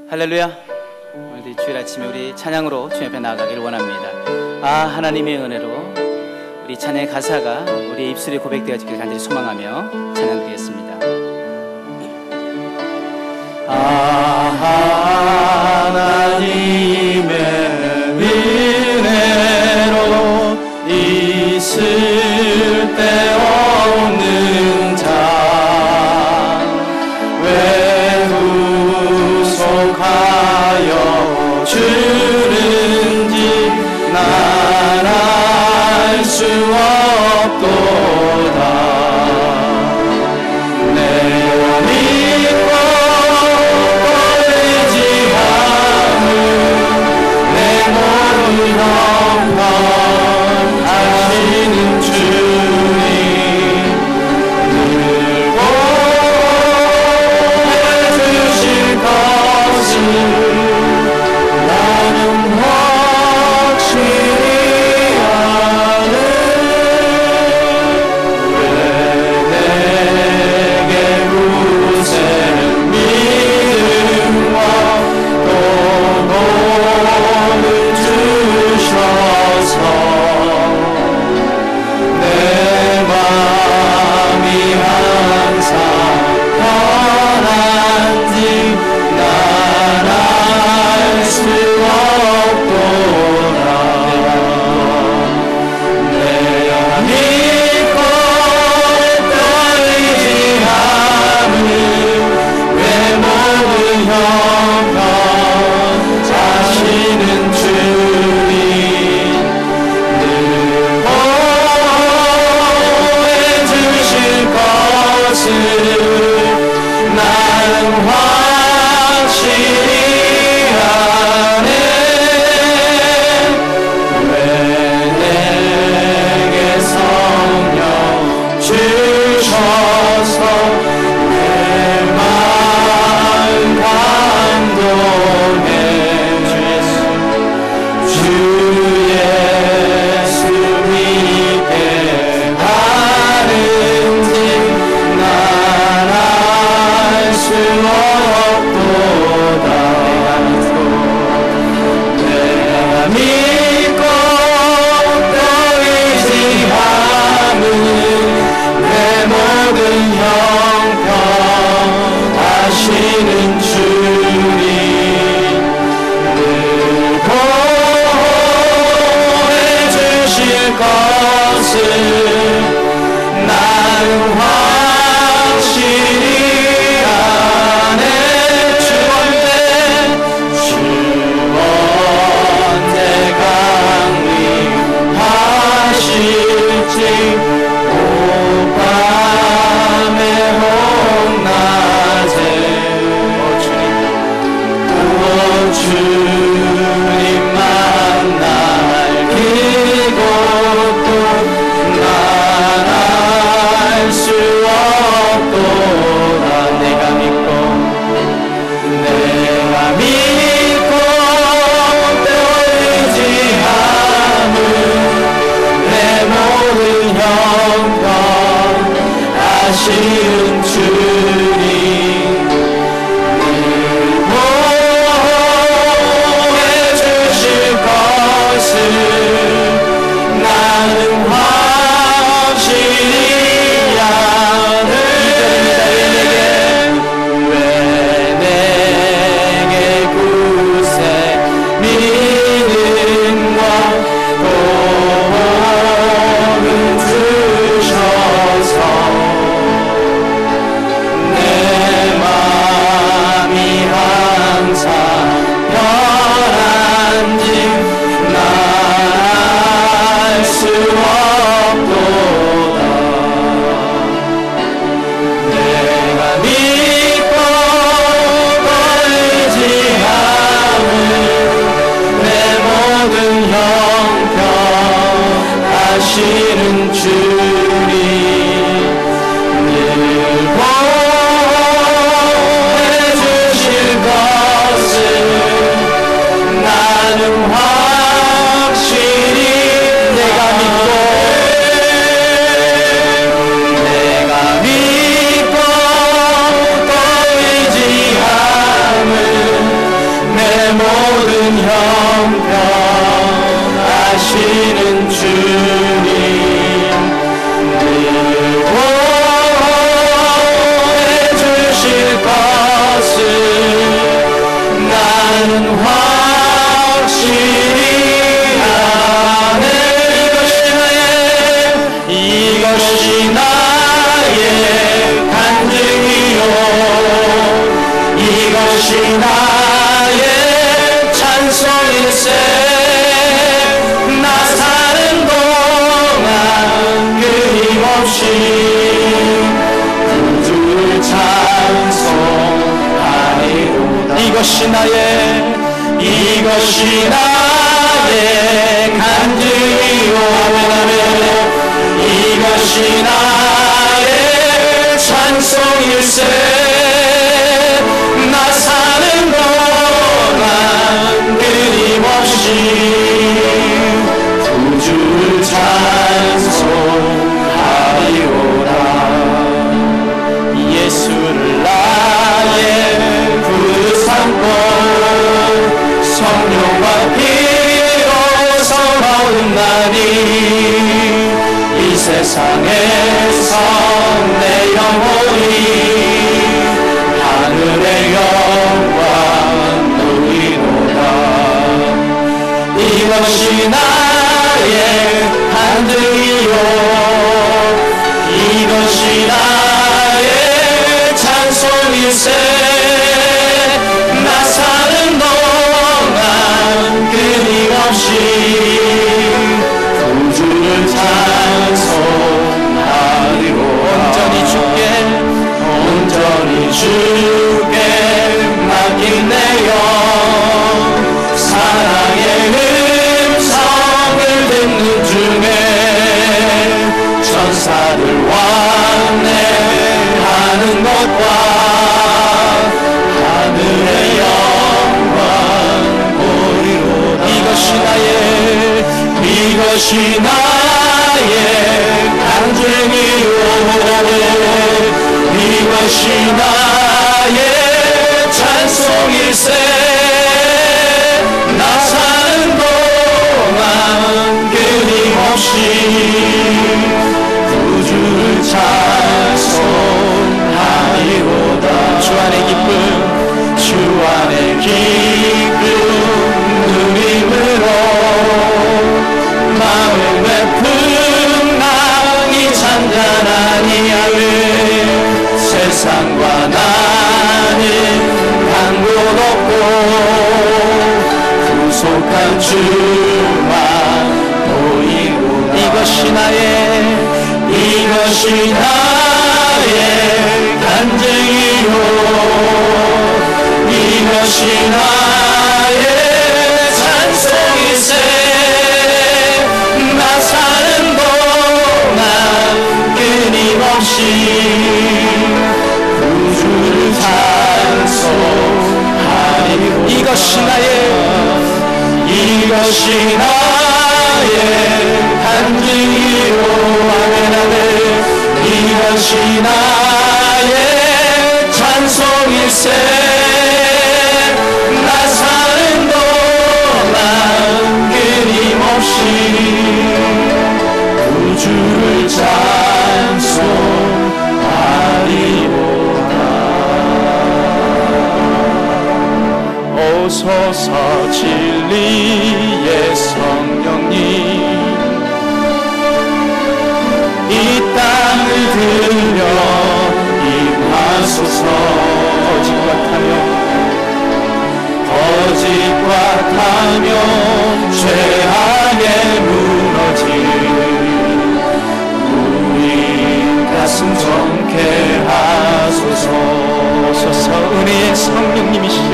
할렐루야. 오늘도 주일 아침에 우리 찬양으로 주님 앞에 나아가기를 원합니다. 하나님의 은혜로 우리 찬양의 가사가 우리 입술에 고백되어지기를 간절히 소망하며 찬양 드리겠습니다. 하나님의 은혜로 있을 때 없는 자 왜 구속하여 주는지 난 알 수 없도다. 내가 믿고 의지함은 내 모든 형편하시는 주님 늘 보호해주실 것을 나는 확실히 아네. 왜 내게 굳은 믿음과 또 복을 주셔서 내 맘이 항상 편한지 난 알 수 없도다. 내가 믿고 또 의지함은 내 모든 형편 하시는 주님 늘 보호해주실 것을 나는 확실히 아네. 왜 내게 성령 주셔서 내 마음 감동해. 주 예수 믿게 하는지 난 알 수 없도다. 내가 믿고 또 의지함은 내 모든 형편 하시는 주님 늘 보호해주실 것을 나는 확실히 아네. 주 언제 강림하실지 오밤에 홍낮에 주님 만날 그곳도 난 알 수 없도다. 내가 믿고 또 의지함은 내 모든 형편 하시는 주님 늘 보호해주실 것을 나는 확실히 아네. 왜 내게 굳은 믿음과 또 복을 주셔서 내 맘이 항상 편한지 난 알 수 없도다. 내가 믿고 또 의지함은 내 모든 형편 하시는 주님 늘 보호해주실 것을 나는 확실히 내가 믿고 또 의지함은 이것이 나의 간증이요 이것이 나의 찬송일세 나 사는 동안 끊임없이 구주를 찬송하리오라 예수를 나의 구주 삼고 성령과 피로 얻었나니 이 세상에서 내 영혼이 하늘의 영광 누리노라 이것이 나의 간증이요 이것이 나의 찬송일세 나 사는 동안 끊임없이 구주를 찬송하리로 온전히 주께 맡긴 내 영 사랑의 음성을 듣는 중에 천사들 왕래하는 것과 하늘의 영광 보리로다 이것이 나의 간증이요 이것이 나의 찬송일세 나 사는 동안 끊임없이 구주를 찬송하리로다 주 안의 기쁨 누림으로 마음의 풍랑이 잔잔하니 세상과 나는 간곳 없고 구속한 주만 보이고 이것이 나의 간증이요 이것이 나의 찬송일세 나 사는 동안 끊임없이 구주를 찬송하리로 이것이 나의 간증이요 이것이 나의 찬송일세 나 사는 동안 끊임없이 구주를 찬송하리로다 오소서 진리의 성령님 이 땅을 들려 임하소서 거짓과 타며 죄악에 무너진 우리 가슴 정케 하소서 오소서 은혜의 성령님이시여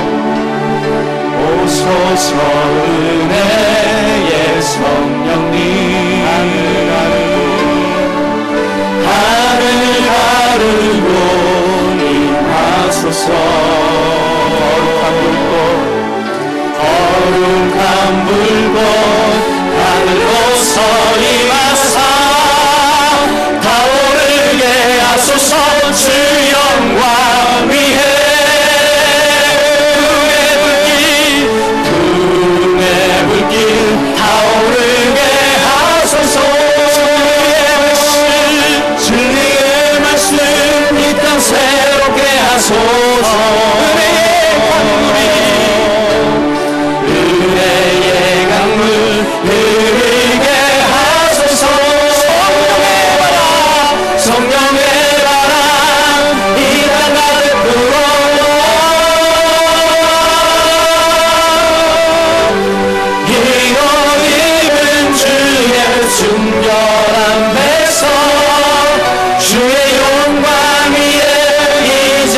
오소서 은혜의 성령님 하늘 가르고 임하소서 거룩한 불꽃 하늘로서 임하사 타오르게 하소서 주 영광 위에 불의 불길 타오르게 하소서 진리의 말씀 이 땅 새롭게 하소서 은혜의 강물 흐르게 하소서 성령의 바람 이 땅 가득 불어 이로 입은 주의 순결한 배서 주의 영광 위에 이제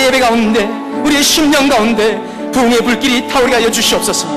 우리의 예배 가운데, 우리의 심령 가운데 부흥의 불길이 타오르게 하여 주시옵소서.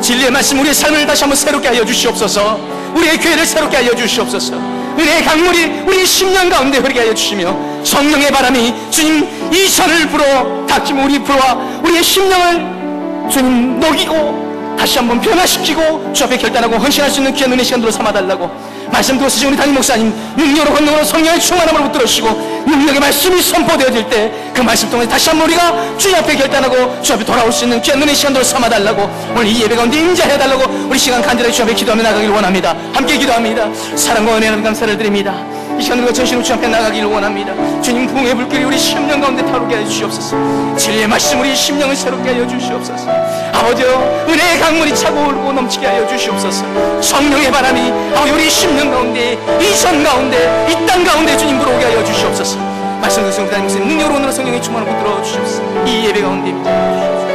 진리의 말씀 우리의 삶을 다시 한번 새롭게 하여 주시옵소서. 우리의 교회를 새롭게 하여 주시옵소서. 은혜의 강물이 우리의 심령 가운데 흐르게 하여 주시며, 성령의 바람이 주님 이 산을 불어 닥치면 우리 불어와 우리의 심령을 주님 녹이고 다시 한번 변화시키고 주 앞에 결단하고 헌신할 수 있는 귀한 은혜 시간으로 삼아달라고 말씀 들었으신 우리 담임 목사님 능력으로 권능으로 성령의 충만함으로 붙들어주시고, 능력의 말씀이 선포되어질 때 그 말씀 통해 다시 한번 우리가 주 앞에 결단하고 주 앞에 돌아올 수 있는 귀한 은혜 시간으로 삼아달라고, 오늘 이 예배 가운데 임재해달라고 우리 시간 간절하게 주 앞에 기도하며 나가기를 원합니다. 함께 기도합니다. 사랑과 은혜는 감사를 드립니다. 이 시간 우리가 전신으로 주 앞에 나가기를 원합니다. 주님 부흥의 불길이 우리 심령 가운데 타오르게 하여 주시옵소서. 진리의 말씀 우리 심령을 새롭게 하여 주시옵소서. 아버지여, 은혜의 강물이 차고 오르고 넘치게 하여 주시옵소서. 성령의 바람이 아버지 우리 심령 가운데, 이 전 가운데, 이 땅 가운데 주님 불어오게 하여 주시옵소서. 말씀 듣는 우리 담임 능력으로 오늘 성령의 충만을 붙들어 주시옵소서. 이 예배 가운데 임재 주시옵소서.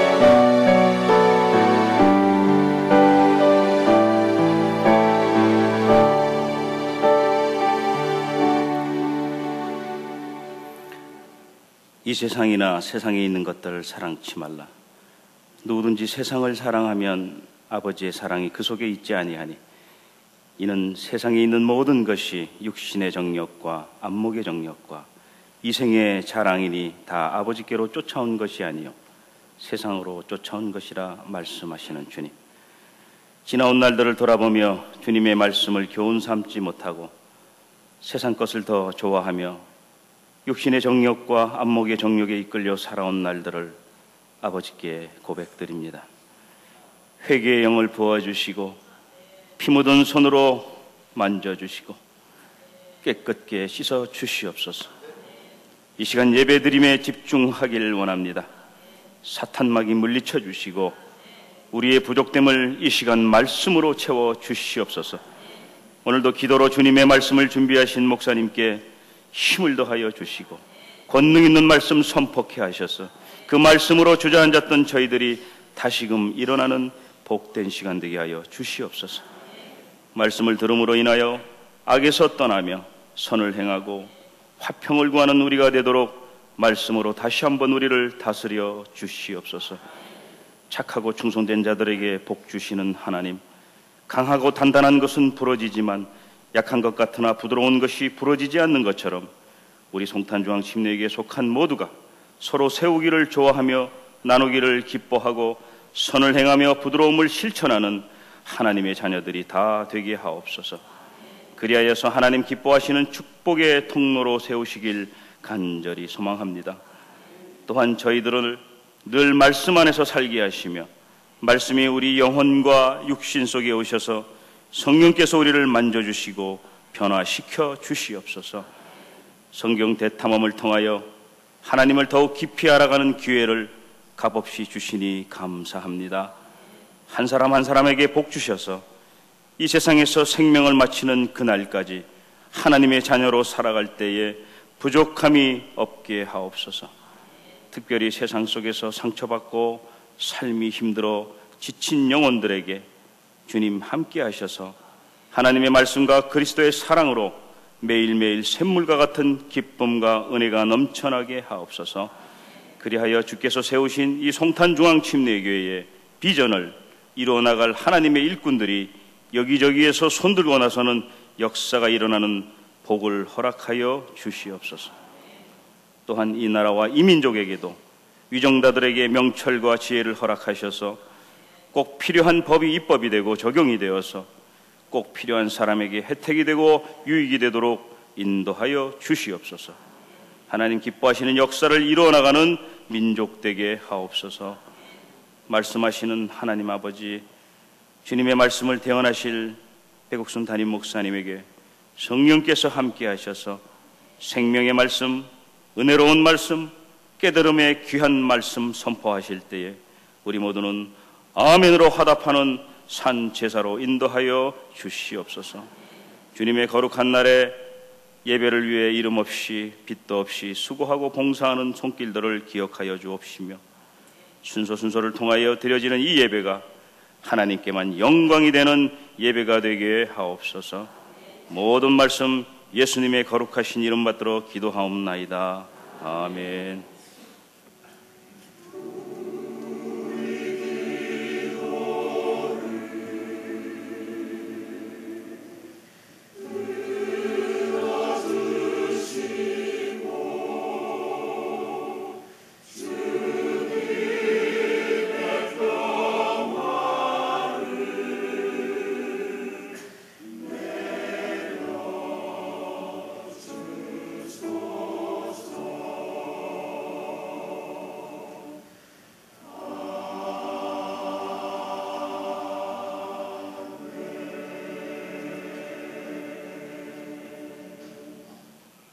이 세상이나 세상에 있는 것들을 사랑치 말라. 누구든지 세상을 사랑하면 아버지의 사랑이 그 속에 있지 아니하니, 이는 세상에 있는 모든 것이 육신의 정욕과 안목의 정욕과 이생의 자랑이니 다 아버지께로 쫓아온 것이 아니요 세상으로 쫓아온 것이라 말씀하시는 주님. 지나온 날들을 돌아보며 주님의 말씀을 교훈 삼지 못하고 세상 것을 더 좋아하며 육신의 정욕과 안목의 정욕에 이끌려 살아온 날들을 아버지께 고백드립니다. 회개의 영을 부어주시고 피 묻은 손으로 만져주시고 깨끗게 씻어 주시옵소서. 이 시간 예배드림에 집중하기를 원합니다. 사탄막이 물리쳐 주시고 우리의 부족됨을 이 시간 말씀으로 채워 주시옵소서. 오늘도 기도로 주님의 말씀을 준비하신 목사님께 힘을 더하여 주시고 권능 있는 말씀 선포케 하셔서 그 말씀으로 주저앉았던 저희들이 다시금 일어나는 복된 시간 되게 하여 주시옵소서. 말씀을 들음으로 인하여 악에서 떠나며 선을 행하고 화평을 구하는 우리가 되도록 말씀으로 다시 한번 우리를 다스려 주시옵소서. 착하고 충성된 자들에게 복 주시는 하나님, 강하고 단단한 것은 부러지지만 약한 것 같으나 부드러운 것이 부러지지 않는 것처럼 우리 송탄중앙 침례교회에 속한 모두가 서로 세우기를 좋아하며 나누기를 기뻐하고 선을 행하며 부드러움을 실천하는 하나님의 자녀들이 다 되게 하옵소서. 그리하여서 하나님 기뻐하시는 축복의 통로로 세우시길 간절히 소망합니다. 또한 저희들을 늘 말씀 안에서 살게 하시며 말씀이 우리 영혼과 육신 속에 오셔서 성령께서 우리를 만져주시고 변화시켜 주시옵소서. 성경 대탐험을 통하여 하나님을 더욱 깊이 알아가는 기회를 값없이 주시니 감사합니다. 한 사람 한 사람에게 복 주셔서 이 세상에서 생명을 마치는 그날까지 하나님의 자녀로 살아갈 때에 부족함이 없게 하옵소서. 특별히 세상 속에서 상처받고 삶이 힘들어 지친 영혼들에게 주님 함께 하셔서 하나님의 말씀과 그리스도의 사랑으로 매일매일 샘물과 같은 기쁨과 은혜가 넘쳐나게 하옵소서. 그리하여 주께서 세우신 이 송탄중앙침례교회의 비전을 이루어나갈 하나님의 일꾼들이 여기저기에서 손들고 나서는 역사가 일어나는 복을 허락하여 주시옵소서. 또한 이 나라와 이 민족에게도 위정자들에게 명철과 지혜를 허락하셔서 꼭 필요한 법이 입법이 되고 적용이 되어서 꼭 필요한 사람에게 혜택이 되고 유익이 되도록 인도하여 주시옵소서. 하나님 기뻐하시는 역사를 이루어나가는 민족 되게 하옵소서. 말씀하시는 하나님 아버지, 주님의 말씀을 대언하실 백옥순 담임 목사님에게 성령께서 함께 하셔서 생명의 말씀, 은혜로운 말씀, 깨달음의 귀한 말씀 선포하실 때에 우리 모두는 아멘으로 화답하는 산 제사로 인도하여 주시옵소서. 주님의 거룩한 날에 예배를 위해 이름 없이 빚도 없이 수고하고 봉사하는 손길들을 기억하여 주옵시며 순서를 통하여 드려지는 이 예배가 하나님께만 영광이 되는 예배가 되게 하옵소서. 모든 말씀 예수님의 거룩하신 이름 받들어 기도하옵나이다. 아멘.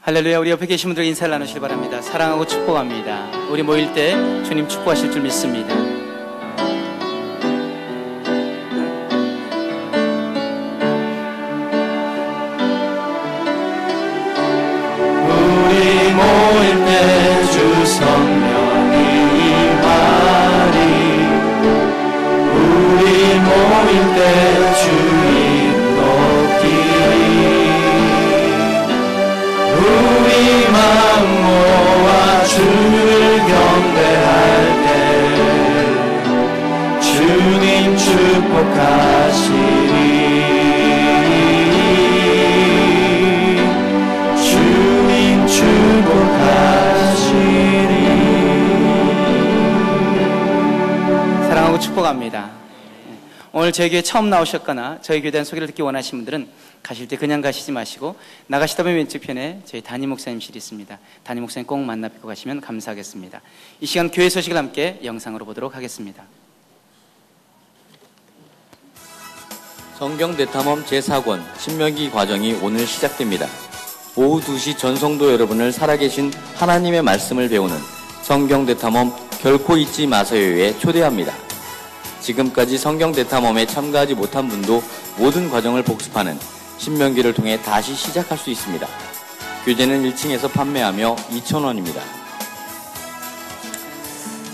할렐루야. 우리 옆에 계신 분들 인사를 나누시기 바랍니다. 사랑하고 축복합니다. 우리 모일 때 주님 축복하실 줄 믿습니다. 우리 모일 때 주 성령이 임하리. 우리 모일 때 주님 높이리. 우리 마음 모아 주를 경배할 때 주님 축복하시리. 주님 축복하시리. 사랑하고 축복합니다. 오늘 저희 교회 처음 나오셨거나 저희 교회에 대한 소개를 듣기 원하시는 분들은 가실 때 그냥 가시지 마시고 나가시다 보면 왼쪽편에 저희 담임 목사님실이 있습니다. 담임 목사님 꼭 만나 뵙고 가시면 감사하겠습니다. 이 시간 교회 소식을 함께 영상으로 보도록 하겠습니다. 성경 대탐험 제4권 신명기 과정이 오늘 시작됩니다. 오후 2시 전성도 여러분을 살아계신 하나님의 말씀을 배우는 성경 대탐험 결코 잊지 마세요에 초대합니다. 지금까지 성경 대탐험에 참가하지 못한 분도 모든 과정을 복습하는 신명기를 통해 다시 시작할 수 있습니다. 교재는 1층에서 판매하며 2,000원입니다.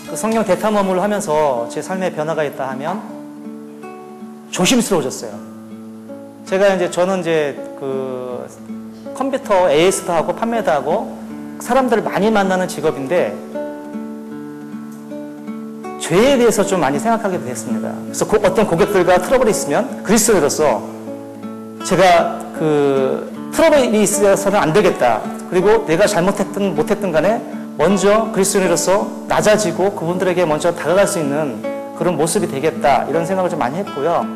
그 성경 대탐험을 하면서 제 삶에 변화가 있다 하면 조심스러워졌어요. 저는 그 컴퓨터 AS도 하고 판매도 하고 사람들을 많이 만나는 직업인데 죄에 대해서 좀 많이 생각하게 됐습니다. 그래서 어떤 고객들과 트러블이 있으면 그리스도인으로서 제가 그 트러블이 있어서는 안 되겠다. 그리고 내가 잘못했든 못했든 간에 먼저 그리스도인으로서 낮아지고 그분들에게 먼저 다가갈 수 있는 그런 모습이 되겠다. 이런 생각을 좀 많이 했고요.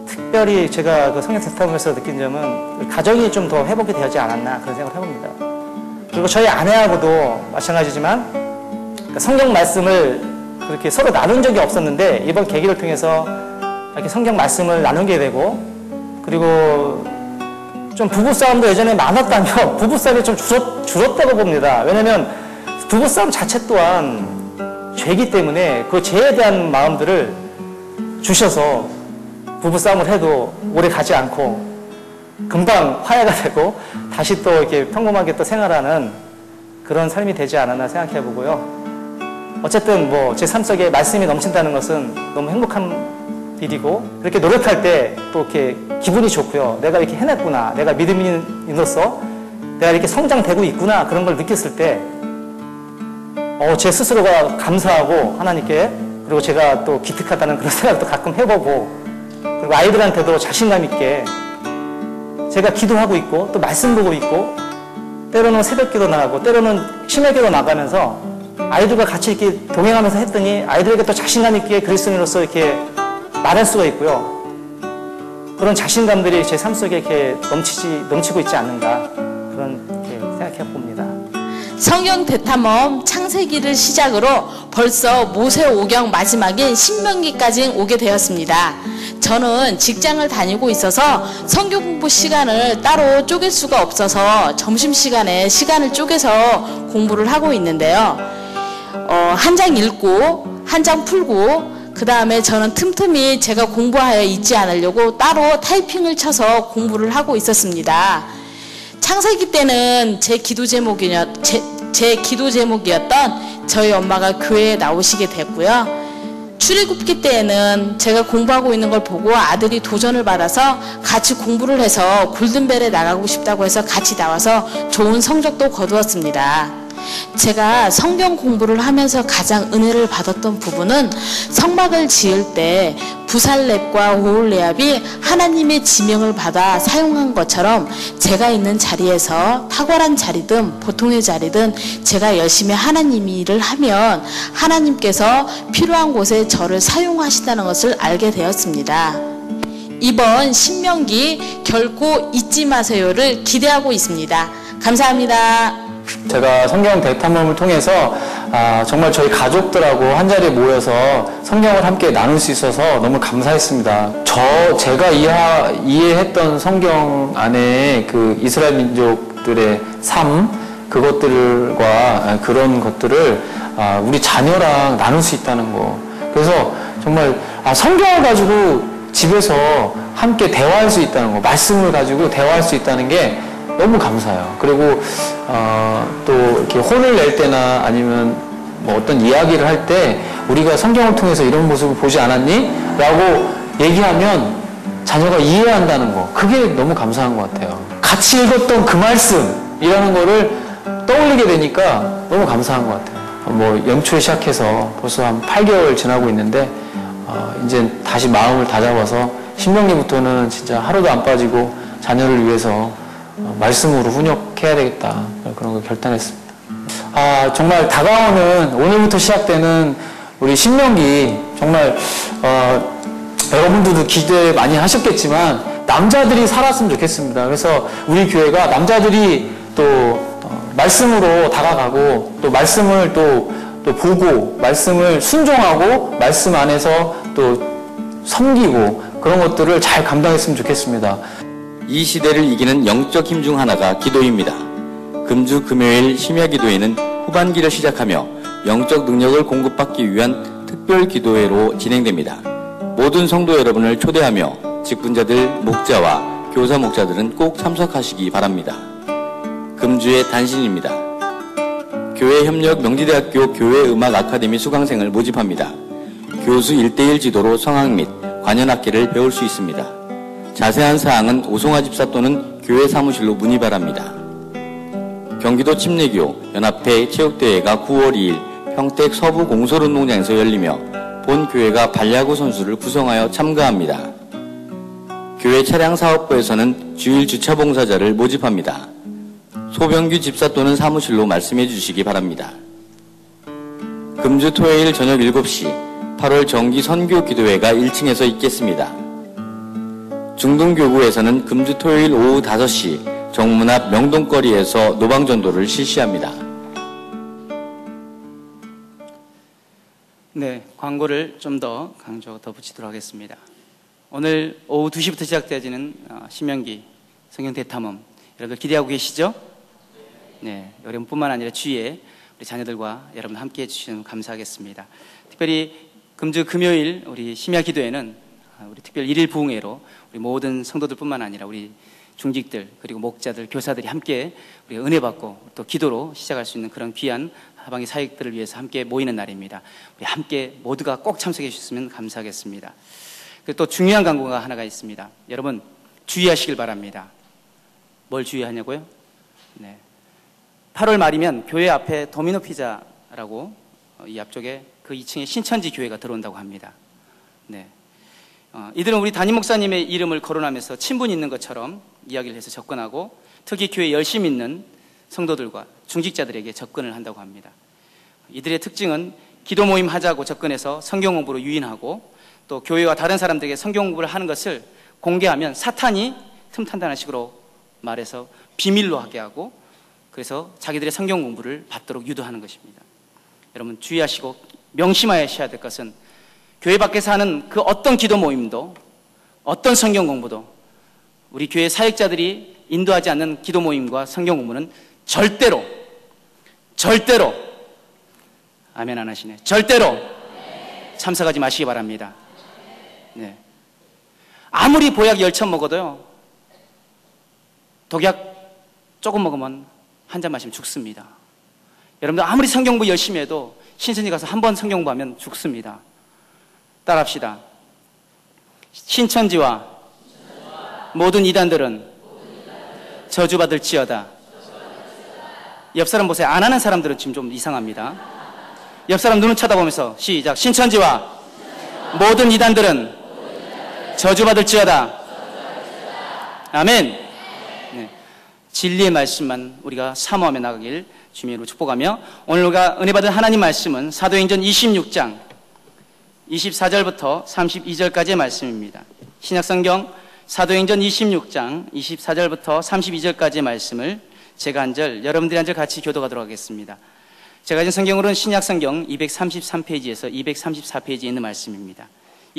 특별히 제가 그 성경 대탐험에서 느낀 점은 가정이 좀 더 회복이 되지 않았나 그런 생각을 해봅니다. 그리고 저희 아내하고도 마찬가지지만 성경 말씀을 그렇게 서로 나눈 적이 없었는데 이번 계기를 통해서 이렇게 성경 말씀을 나누게 되고 그리고 좀 부부싸움도 예전에 많았다면 부부싸움이 좀 줄었다고 봅니다. 왜냐면 부부싸움 자체 또한 죄이기 때문에 그 죄에 대한 마음들을 주셔서 부부싸움을 해도 오래 가지 않고 금방 화해가 되고 다시 또 이렇게 평범하게 또 생활하는 그런 삶이 되지 않았나 생각해 보고요. 어쨌든 제 삶 속에 말씀이 넘친다는 것은 너무 행복한 일이고 그렇게 노력할 때 또 이렇게 기분이 좋고요. 내가 이렇게 해냈구나. 내가 믿음인으로서 내가 이렇게 성장되고 있구나. 그런 걸 느꼈을 때 제 스스로가 감사하고 하나님께 그리고 제가 또 기특하다는 그런 생각도 가끔 해보고 그리고 아이들한테도 자신감 있게 제가 기도하고 있고 또 말씀 보고 있고 때로는 새벽기도 나가고 때로는 심야기도 나가면서 아이들과 같이 이렇게 동행하면서 했더니 아이들에게 또 자신감 있게 그리스도인으로서 이렇게 말할 수가 있고요. 그런 자신감들이 제 삶 속에 이렇게 넘치고 있지 않는가 그런 이렇게 생각해 봅니다. 성경 대탐험 창세기를 시작으로 벌써 모세 오경 마지막인 신명기까지 오게 되었습니다. 저는 직장을 다니고 있어서 성경 공부 시간을 따로 쪼갤 수가 없어서 점심시간에 시간을 쪼개서 공부를 하고 있는데요. 한 장 읽고 한 장 풀고 그 다음에 저는 틈틈이 제가 공부하여 잊지 않으려고 따로 타이핑을 쳐서 공부를 하고 있었습니다. 창세기 때는 제 기도 제목이었던 저희 엄마가 교회에 나오시게 됐고요. 출애굽기 때에는 제가 공부하고 있는 걸 보고 아들이 도전을 받아서 같이 공부를 해서 골든벨에 나가고 싶다고 해서 같이 나와서 좋은 성적도 거두었습니다. 제가 성경 공부를 하면서 가장 은혜를 받았던 부분은 성막을 지을 때 부살렙과 오홀레압이 하나님의 지명을 받아 사용한 것처럼 제가 있는 자리에서 탁월한 자리든 보통의 자리든 제가 열심히 하나님 일을 하면 하나님께서 필요한 곳에 저를 사용하신다는 것을 알게 되었습니다. 이번 신명기 결코 잊지 마세요를 기대하고 있습니다. 감사합니다. 제가 성경 대탐험을 통해서 정말 저희 가족들하고 한자리에 모여서 성경을 함께 나눌 수 있어서 너무 감사했습니다. 제가 이해했던 성경 안에 그 이스라엘 민족들의 삶, 그것들과 그런 것들을 우리 자녀랑 나눌 수 있다는 거. 그래서 정말 성경을 가지고 집에서 함께 대화할 수 있다는 거, 말씀을 가지고 대화할 수 있다는 게 너무 감사해요. 그리고 또 이렇게 혼을 낼 때나 아니면 뭐 어떤 이야기를 할 때 우리가 성경을 통해서 이런 모습을 보지 않았니? 라고 얘기하면 자녀가 이해한다는 거, 그게 너무 감사한 것 같아요. 같이 읽었던 그 말씀이라는 거를 떠올리게 되니까 너무 감사한 것 같아요. 뭐 연초에 시작해서 벌써 한 8개월 지나고 있는데 이제 다시 마음을 다잡아서 신명기부터는 진짜 하루도 안 빠지고 자녀를 위해서 말씀으로 훈육해야 되겠다, 그런 걸 결단했습니다. 정말 다가오는 오늘부터 시작되는 우리 신명기, 정말 여러분들도 기대 많이 하셨겠지만 남자들이 살았으면 좋겠습니다. 그래서 우리 교회가 남자들이 또 말씀으로 다가가고 또 말씀을 또 보고 말씀을 순종하고 말씀 안에서 또 섬기고 그런 것들을 잘 감당했으면 좋겠습니다. 이 시대를 이기는 영적 힘 중 하나가 기도입니다. 금주 금요일 심야 기도회는 후반기를 시작하며 영적 능력을 공급받기 위한 특별 기도회로 진행됩니다. 모든 성도 여러분을 초대하며 직분자들, 목자와 교사 목자들은 꼭 참석하시기 바랍니다. 금주의 단신입니다. 교회협력 명지대학교 교회음악 아카데미 수강생을 모집합니다. 교수 1:1 지도로 성악 및 관현악기를 배울 수 있습니다. 자세한 사항은 오송아 집사 또는 교회 사무실로 문의 바랍니다. 경기도 침례교 연합회 체육대회가 9월 2일 평택 서부 공설운동장에서 열리며 본 교회가 발야구 선수를 구성하여 참가합니다. 교회 차량사업부에서는 주일 주차봉사자를 모집합니다. 소병규 집사 또는 사무실로 말씀해 주시기 바랍니다. 금주 토요일 저녁 7시 8월 정기 선교 기도회가 1층에서 있겠습니다. 중동교구에서는 금주 토요일 오후 5시 정문 앞 명동거리에서 노방전도를 실시합니다. 네, 광고를 좀 더 강조 덧붙이도록 하겠습니다. 오늘 오후 2시부터 시작되어지는 신명기 성경 대탐험, 여러분들 기대하고 계시죠? 네, 여러분뿐만 아니라 주위에 우리 자녀들과 여러분 함께 해주시면 감사하겠습니다. 특별히 금주 금요일 우리 심야 기도회는 우리 특별 일일 부흥회로 우리 모든 성도들뿐만 아니라 우리 중직들 그리고 목자들, 교사들이 함께 우리가 은혜 받고 또 기도로 시작할 수 있는 그런 귀한 하방의 사역들을 위해서 함께 모이는 날입니다. 우리 함께 모두가 꼭 참석해 주셨으면 감사하겠습니다. 그리고 또 중요한 광고가 하나가 있습니다. 여러분 주의하시길 바랍니다. 뭘 주의하냐고요? 네. 8월 말이면 교회 앞에 도미노 피자라고 이 앞쪽에 그 2층에 신천지 교회가 들어온다고 합니다. 네. 이들은 우리 담임 목사님의 이름을 거론하면서 친분이 있는 것처럼 이야기를 해서 접근하고 특히 교회에 열심히 있는 성도들과 중직자들에게 접근을 한다고 합니다. 이들의 특징은 기도 모임 하자고 접근해서 성경 공부로 유인하고 또 교회와 다른 사람들에게 성경 공부를 하는 것을 공개하면 사탄이 틈탄다는 식으로 말해서 비밀로 하게 하고 그래서 자기들의 성경 공부를 받도록 유도하는 것입니다. 여러분 주의하시고 명심하셔야 될 것은 교회 밖에서 하는 그 어떤 기도 모임도 어떤 성경 공부도 우리 교회 사역자들이 인도하지 않는 기도 모임과 성경 공부는 절대로 아멘 안 하시네. 절대로 참석하지 마시기 바랍니다. 네. 아무리 보약 10천 먹어도요 독약 조금 먹으면 한 잔 마시면 죽습니다. 여러분들 아무리 성경 공부 열심히 해도 신천지 가서 한 번 성경 공부하면 죽습니다. 따라합시다. 신천지와 모든 이단들은 저주받을지어다. 옆 사람 보세요. 안 하는 사람들은 지금 좀 이상합니다. 옆 사람 눈을 쳐다보면서 시작. 신천지와 모든 이단들은 저주받을지어다. 아멘. 네. 진리의 말씀만 우리가 사모하며 나가길 주님으로 축복하며 오늘 우리가 은혜 받은 하나님 말씀은 사도행전 26장 24절부터 32절까지의 말씀입니다. 신약성경 사도행전 26장 24절부터 32절까지의 말씀을 제가 한 절, 여러분들이 한 절 같이 교도하도록 하겠습니다. 제가 가진 성경으로는 신약성경 233페이지에서 234페이지에 있는 말씀입니다.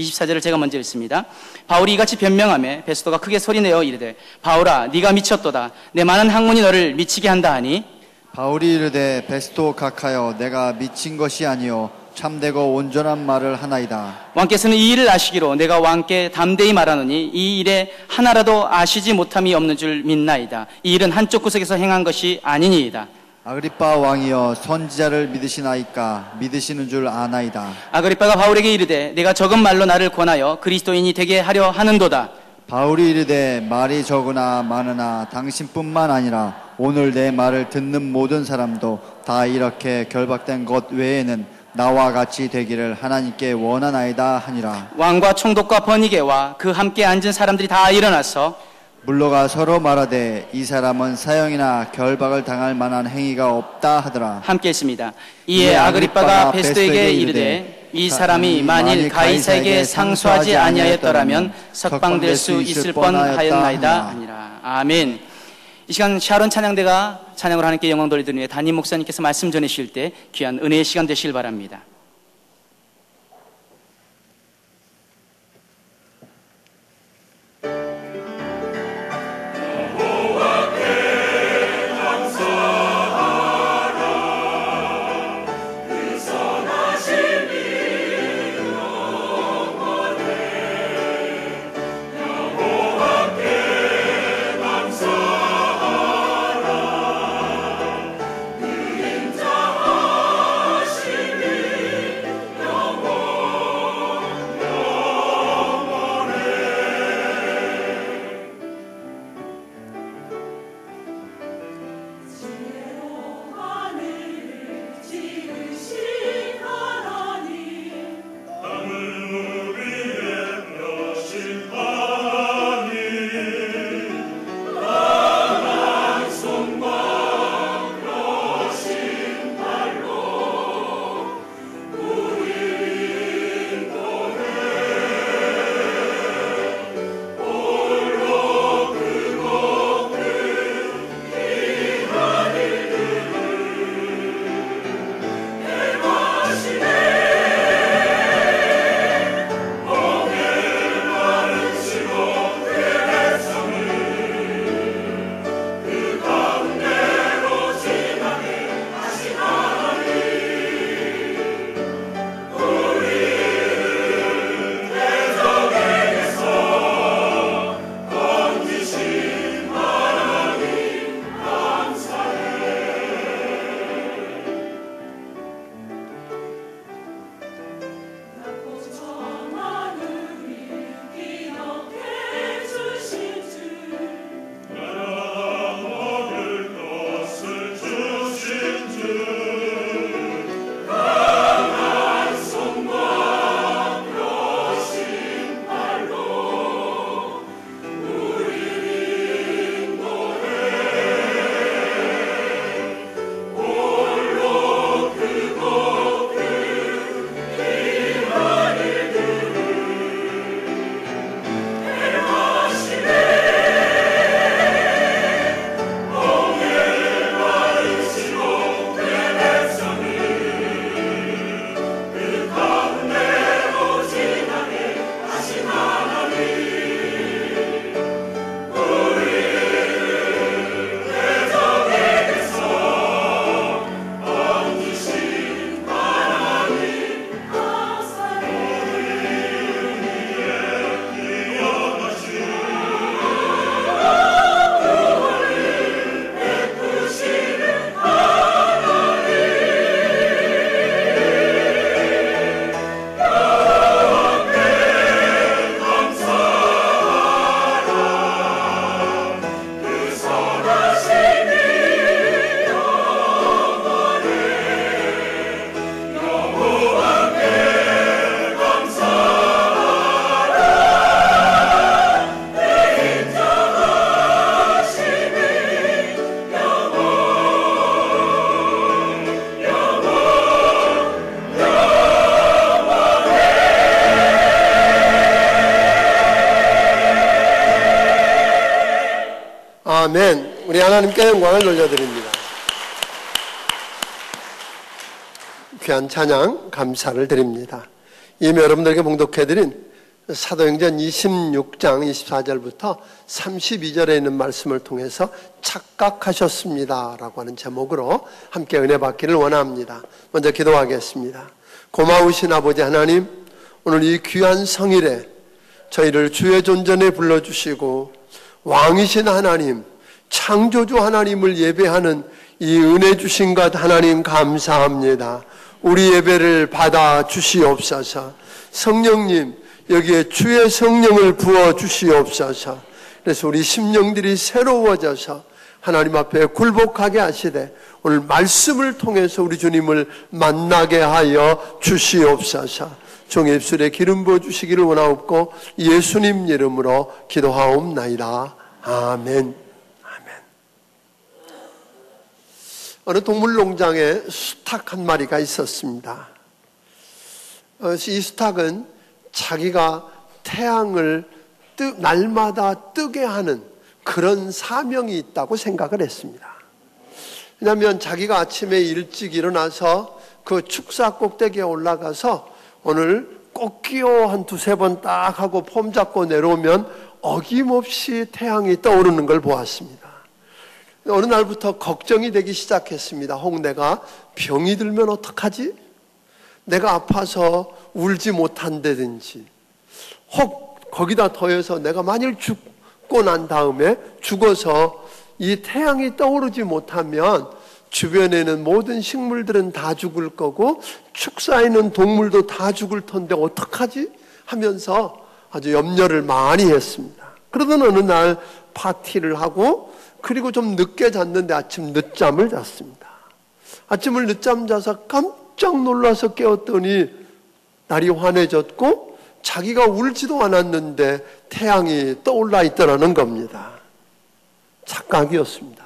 24절을 제가 먼저 읽습니다. 바울이 이같이 변명하며 베스도가 크게 소리내어 이르되 바울아 네가 미쳤도다. 내 많은 학문이 너를 미치게 한다 하니 바울이 이르되 베스도 각하여 내가 미친 것이 아니요 참되고 온전한 말을 하나이다. 왕께서는 이 일을 아시기로 내가 왕께 담대히 말하노니 이 일에 하나라도 아시지 못함이 없는 줄 믿나이다. 이 일은 한쪽 구석에서 행한 것이 아니니이다. 아그리빠 왕이여 선지자를 믿으시나이까? 믿으시는 줄 아나이다. 아그리빠가 바울에게 이르되 내가 적은 말로 나를 권하여 그리스도인이 되게 하려 하는도다. 바울이 이르되 말이 적으나 많으나 당신뿐만 아니라 오늘 내 말을 듣는 모든 사람도 다 이렇게 결박된 것 외에는 나와 같이 되기를 하나님께 원하나이다 하니라. 왕과 총독과 버니게와 그 함께 앉은 사람들이 다 일어나서 물러가 서로 말하되 이 사람은 사형이나 결박을 당할 만한 행위가 없다 하더라. 함께 했습니다. 이에 아그리빠가 베스도에게 이르되 이 사람이 만일 가이사에게 상소하지 아니하였더라면 석방될 수 있을 뻔하였나이다 하니라. 아멘. 이 시간 샤론 찬양대가 찬양으로 하나님께 영광 돌리던 후에 담임 목사님께서 말씀 전해주실 때 귀한 은혜의 시간 되시길 바랍니다. 아멘. 우리 하나님께 영광을 돌려드립니다. 귀한 찬양 감사를 드립니다. 이미 여러분들에게 봉독해드린 사도행전 26장 24절부터 32절에 있는 말씀을 통해서 착각하셨습니다 라고 하는 제목으로 함께 은혜 받기를 원합니다. 먼저 기도하겠습니다. 고마우신 아버지 하나님, 오늘 이 귀한 성일에 저희를 주의 존전에 불러주시고 왕이신 하나님, 창조주 하나님을 예배하는 이 은혜 주신 것 하나님 감사합니다. 우리 예배를 받아 주시옵소서. 성령님, 여기에 주의 성령을 부어 주시옵소서. 그래서 우리 심령들이 새로워져서 하나님 앞에 굴복하게 하시되 오늘 말씀을 통해서 우리 주님을 만나게 하여 주시옵소서. 종의 입술에 기름 부어 주시기를 원하옵고 예수님 이름으로 기도하옵나이다. 아멘. 어느 동물농장에 수탉 한 마리가 있었습니다. 이 수탉은 자기가 태양을 날마다 뜨게 하는 그런 사명이 있다고 생각을 했습니다. 왜냐하면 자기가 아침에 일찍 일어나서 그 축사 꼭대기에 올라가서 오늘 꽃기호 한 두세 번 딱 하고 폼 잡고 내려오면 어김없이 태양이 떠오르는 걸 보았습니다. 어느 날부터 걱정이 되기 시작했습니다. 혹 내가 병이 들면 어떡하지? 내가 아파서 울지 못한다든지, 혹 거기다 더해서 내가 만일 죽고 난 다음에 죽어서 이 태양이 떠오르지 못하면 주변에는 모든 식물들은 다 죽을 거고 축사에 있는 동물도 다 죽을 텐데 어떡하지? 하면서 아주 염려를 많이 했습니다. 그러던 어느 날 파티를 하고 그리고 좀 늦게 잤는데 아침 늦잠을 잤습니다. 아침을 늦잠 자서 깜짝 놀라서 깨었더니 날이 환해졌고 자기가 울지도 않았는데 태양이 떠올라 있더라는 겁니다. 착각이었습니다.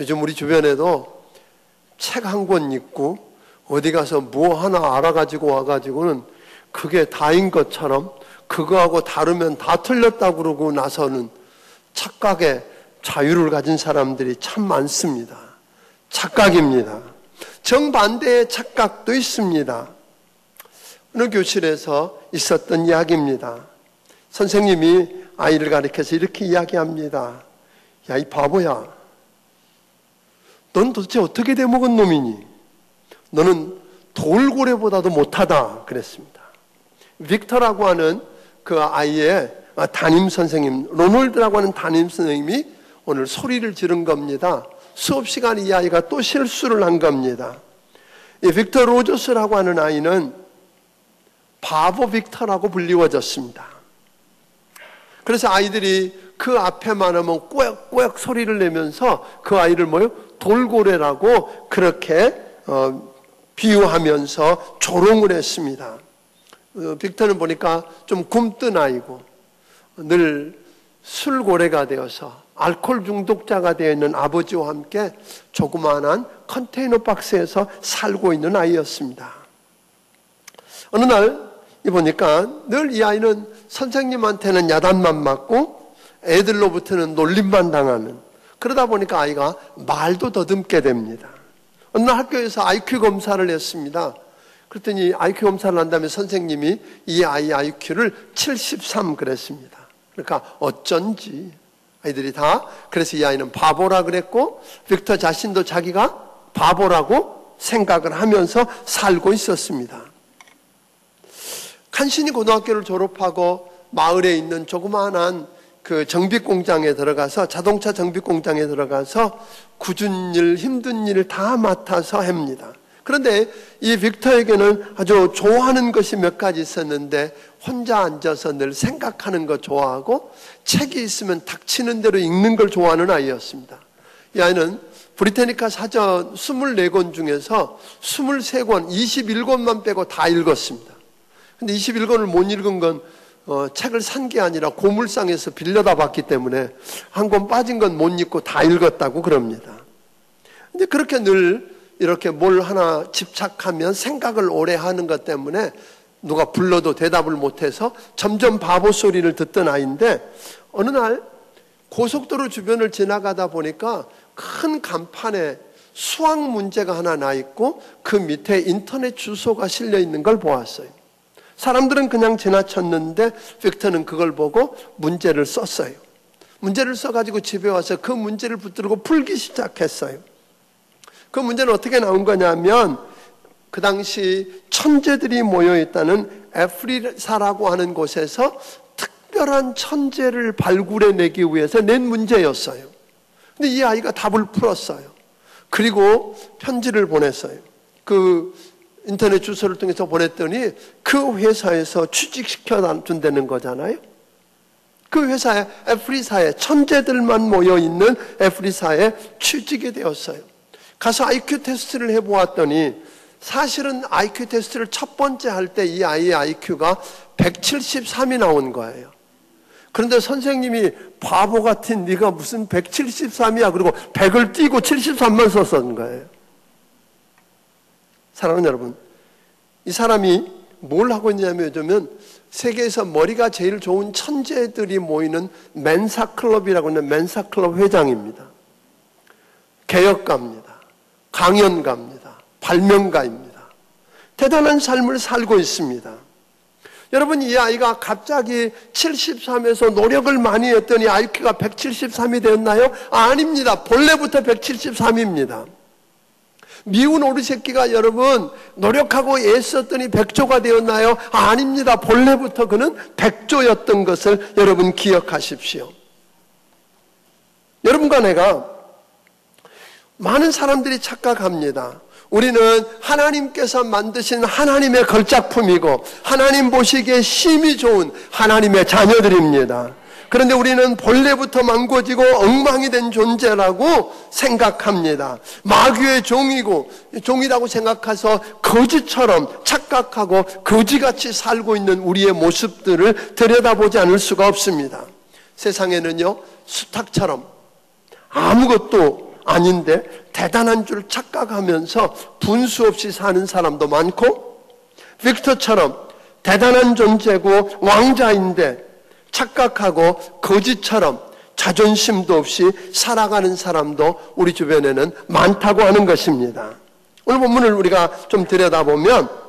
요즘 우리 주변에도 책 한 권 읽고 어디 가서 뭐 하나 알아가지고 와가지고는 그게 다인 것처럼 그거하고 다르면 다 틀렸다고 그러고 나서는 착각의 자유를 가진 사람들이 참 많습니다. 착각입니다. 정반대의 착각도 있습니다. 어느 교실에서 있었던 이야기입니다. 선생님이 아이를 가르쳐서 이렇게 이야기합니다. 야, 이 바보야. 넌 도대체 어떻게 돼먹은 놈이니? 너는 돌고래보다도 못하다. 그랬습니다. 빅터라고 하는 그 아이의 담임 선생님, 로널드라고 하는 담임 선생님이 오늘 소리를 지른 겁니다. 수업 시간에 이 아이가 또 실수를 한 겁니다. 이 빅터 로저스라고 하는 아이는 바보 빅터라고 불리워졌습니다. 그래서 아이들이 그 앞에만 하면 꾸역꾸역 소리를 내면서 그 아이를 돌고래라고 그렇게 비유하면서 조롱을 했습니다. 빅터는 보니까 좀 굼뜬 아이고 늘 술고래가 되어서 알코올 중독자가 되어 있는 아버지와 함께 조그마한 컨테이너 박스에서 살고 있는 아이였습니다. 어느 날 보니까 늘 이 아이는 선생님한테는 야단만 맞고 애들로부터는 놀림만 당하는, 그러다 보니까 아이가 말도 더듬게 됩니다. 어느 날 학교에서 IQ 검사를 했습니다. 그랬더니 IQ 검사를 한 다음에 선생님이 이 아이 IQ를 73 그랬습니다. 그러니까 어쩐지 아이들이 다, 그래서 이 아이는 바보라 그랬고 빅터 자신도 자기가 바보라고 생각을 하면서 살고 있었습니다. 간신히 고등학교를 졸업하고 마을에 있는 조그마한 그 정비공장에 들어가서, 자동차 정비공장에 들어가서 굳은 일, 힘든 일을 다 맡아서 합니다. 그런데 이 빅터에게는 아주 좋아하는 것이 몇 가지 있었는데 혼자 앉아서 늘 생각하는 거 좋아하고 책이 있으면 닥치는 대로 읽는 걸 좋아하는 아이였습니다. 이 아이는 브리테니카 사전 24권 중에서 23권, 21권만 빼고 다 읽었습니다. 근데 21권을 못 읽은 건 책을 산 게 아니라 고물상에서 빌려다 봤기 때문에 한 권 빠진 건 못 읽고 다 읽었다고 그럽니다. 근데 그렇게 늘 이렇게 뭘 하나 집착하면 생각을 오래 하는 것 때문에 누가 불러도 대답을 못해서 점점 바보 소리를 듣던 아이인데 어느 날 고속도로 주변을 지나가다 보니까 큰 간판에 수학 문제가 하나 나 있고 그 밑에 인터넷 주소가 실려 있는 걸 보았어요. 사람들은 그냥 지나쳤는데 빅터는 그걸 보고 문제를 썼어요. 문제를 써가지고 집에 와서 그 문제를 붙들고 풀기 시작했어요. 그 문제는 어떻게 나온 거냐면 그 당시 천재들이 모여있다는 에프리사라고 하는 곳에서 특별한 천재를 발굴해내기 위해서 낸 문제였어요. 근데 이 아이가 답을 풀었어요. 그리고 편지를 보냈어요. 그 인터넷 주소를 통해서 보냈더니 그 회사에서 취직시켜 준다는 거잖아요. 그 회사에 에프리사에 천재들만 모여있는 에프리사에 취직이 되었어요. 가서 IQ 테스트를 해보았더니 사실은 IQ 테스트를 첫 번째 할 때 이 아이의 IQ가 173이 나온 거예요. 그런데 선생님이 바보 같은 네가 무슨 173이야 그리고 100을 띄고 73만 썼던 거예요. 사랑하는 여러분, 이 사람이 뭘 하고 있냐면 요즘은 세계에서 머리가 제일 좋은 천재들이 모이는 멘사클럽이라고 하는 멘사클럽 회장입니다. 개혁가입니다. 강연가입니다. 발명가입니다. 대단한 삶을 살고 있습니다. 여러분, 이 아이가 갑자기 73에서 노력을 많이 했더니 IQ가 173이 되었나요? 아닙니다. 본래부터 173입니다. 미운 오리 새끼가 여러분 노력하고 애썼더니 100조가 되었나요? 아닙니다. 본래부터 그는 100조였던 것을 여러분 기억하십시오. 여러분과 내가 많은 사람들이 착각합니다. 우리는 하나님께서 만드신 하나님의 걸작품이고 하나님 보시기에 심히 좋은 하나님의 자녀들입니다. 그런데 우리는 본래부터 망고지고 엉망이 된 존재라고 생각합니다. 마귀의 종이라고 생각해서 거지처럼 착각하고 거지같이 살고 있는 우리의 모습들을 들여다보지 않을 수가 없습니다. 세상에는요, 수탉처럼 아무것도 아닌데 대단한 줄 착각하면서 분수 없이 사는 사람도 많고, 빅터처럼 대단한 존재고 왕자인데 착각하고 거지처럼 자존심도 없이 살아가는 사람도 우리 주변에는 많다고 하는 것입니다. 오늘 본문을 우리가 좀 들여다보면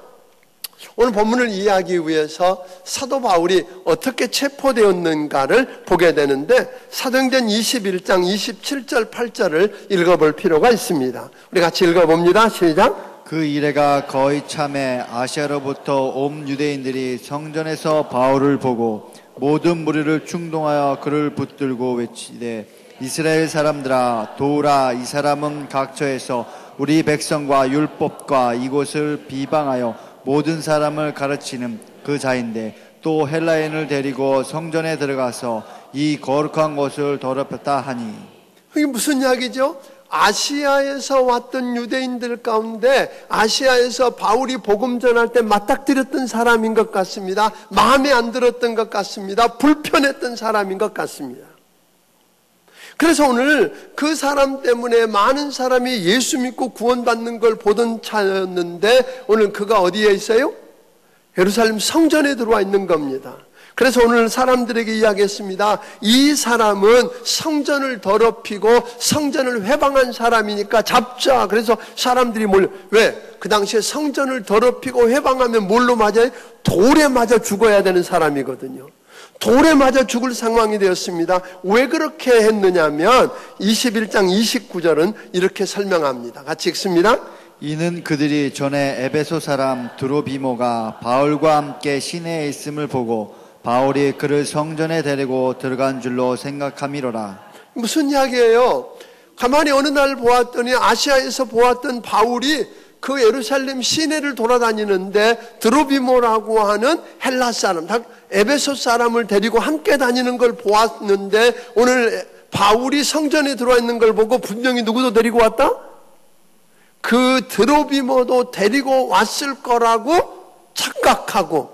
오늘 본문을 이해하기 위해서 사도 바울이 어떻게 체포되었는가를 보게 되는데 사도행전 21장 27절 8절을 읽어볼 필요가 있습니다. 우리 같이 읽어봅니다. 시작. 그 이래가 거의 참에 아시아로부터 온 유대인들이 성전에서 바울을 보고 모든 무리를 충동하여 그를 붙들고 외치되 이스라엘 사람들아 도우라. 이 사람은 각처에서 우리 백성과 율법과 이곳을 비방하여 모든 사람을 가르치는 그 자인데 또 헬라인을 데리고 성전에 들어가서 이 거룩한 곳을 더럽혔다 하니. 이게 무슨 이야기죠? 아시아에서 왔던 유대인들 가운데 아시아에서 바울이 복음 전할 때 맞닥뜨렸던 사람인 것 같습니다. 마음에 안 들었던 것 같습니다. 불편했던 사람인 것 같습니다. 그래서 오늘 그 사람 때문에 많은 사람이 예수 믿고 구원받는 걸 보던 차였는데 오늘 그가 어디에 있어요? 예루살렘 성전에 들어와 있는 겁니다. 그래서 오늘 사람들에게 이야기했습니다. 이 사람은 성전을 더럽히고 성전을 회방한 사람이니까 잡자. 그래서 사람들이 왜? 그 당시에 성전을 더럽히고 회방하면 뭘로 맞아요? 돌에 맞아 죽어야 되는 사람이거든요. 돌에 맞아 죽을 상황이 되었습니다. 왜 그렇게 했느냐면 21장 29절은 이렇게 설명합니다. 같이 읽습니다. 이는 그들이 전에 에베소 사람 드로비모가 바울과 함께 시내에 있음을 보고 바울이 그를 성전에 데리고 들어간 줄로 생각함이로라. 무슨 이야기예요? 가만히 어느 날 보았더니 아시아에서 보았던 바울이 그 예루살렘 시내를 돌아다니는데 드로비모라고 하는 헬라 사람, 에베소 사람을 데리고 함께 다니는 걸 보았는데 오늘 바울이 성전에 들어와 있는 걸 보고 분명히 누구도 데리고 왔다? 그 드로비모도 데리고 왔을 거라고 착각하고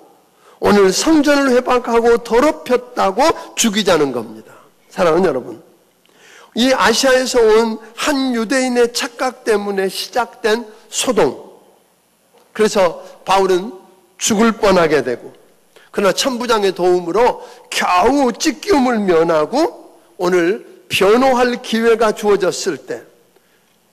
오늘 성전을 회방하고 더럽혔다고 죽이자는 겁니다. 사랑하는 여러분, 이 아시아에서 온 한 유대인의 착각 때문에 시작된 소동. 그래서 바울은 죽을 뻔하게 되고 그러나 천부장의 도움으로 겨우 찢기움을 면하고 오늘 변호할 기회가 주어졌을 때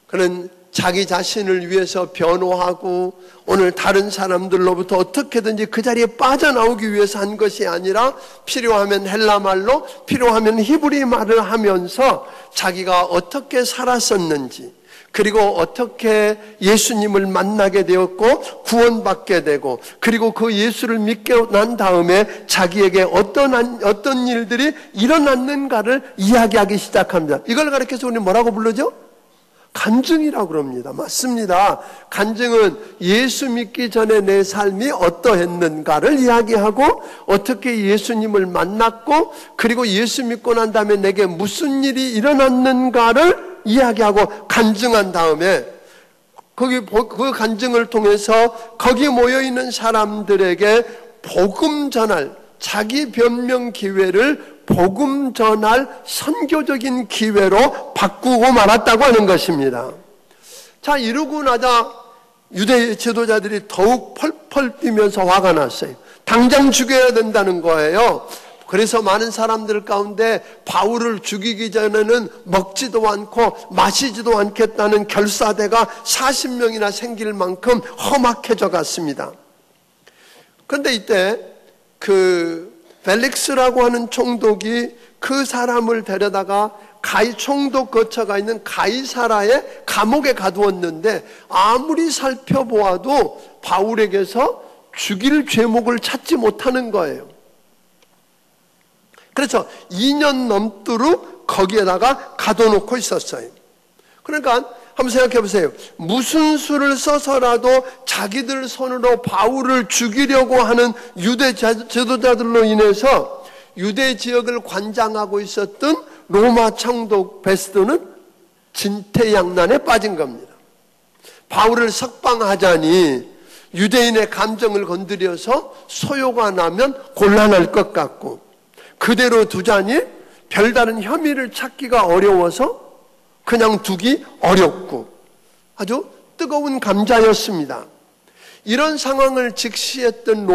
그는 자기 자신을 위해서 변호하고 오늘 다른 사람들로부터 어떻게든지 그 자리에 빠져나오기 위해서 한 것이 아니라 필요하면 헬라말로, 필요하면 히브리 말을 하면서 자기가 어떻게 살았었는지, 그리고 어떻게 예수님을 만나게 되었고 구원받게 되고, 그리고 그 예수를 믿게 난 다음에 자기에게 어떤 일들이 일어났는가를 이야기하기 시작합니다. 이걸 가르쳐서 우리는 뭐라고 부르죠? 간증이라고 그럽니다. 맞습니다. 간증은 예수 믿기 전에 내 삶이 어떠했는가를 이야기하고, 어떻게 예수님을 만났고, 그리고 예수 믿고 난 다음에 내게 무슨 일이 일어났는가를 이야기하고 간증한 다음에 그 간증을 통해서 거기 모여있는 사람들에게 복음 전할, 자기 변명 기회를 복음 전할 선교적인 기회로 바꾸고 말았다고 하는 것입니다. 자, 이러고 나자 유대 지도자들이 더욱 펄펄 뛰면서 화가 났어요. 당장 죽여야 된다는 거예요. 그래서 많은 사람들 가운데 바울을 죽이기 전에는 먹지도 않고 마시지도 않겠다는 결사대가 40명이나 생길 만큼 험악해져 갔습니다. 그런데 이때 벨릭스라고 하는 총독이 그 사람을 데려다가 총독 거처가 있는 가이사라의 감옥에 가두었는데, 아무리 살펴보아도 바울에게서 죽일 죄목을 찾지 못하는 거예요. 그래서 2년 넘도록 거기에다가 가둬놓고 있었어요. 그러니까 한번 생각해 보세요. 무슨 수를 써서라도 자기들 손으로 바울을 죽이려고 하는 유대 지도자들로 인해서 유대 지역을 관장하고 있었던 로마 총독 베스도는 진퇴양난에 빠진 겁니다. 바울을 석방하자니 유대인의 감정을 건드려서 소요가 나면 곤란할 것 같고, 그대로 두자니 별다른 혐의를 찾기가 어려워서 그냥 두기 어렵고, 아주 뜨거운 감자였습니다. 이런 상황을 직시했던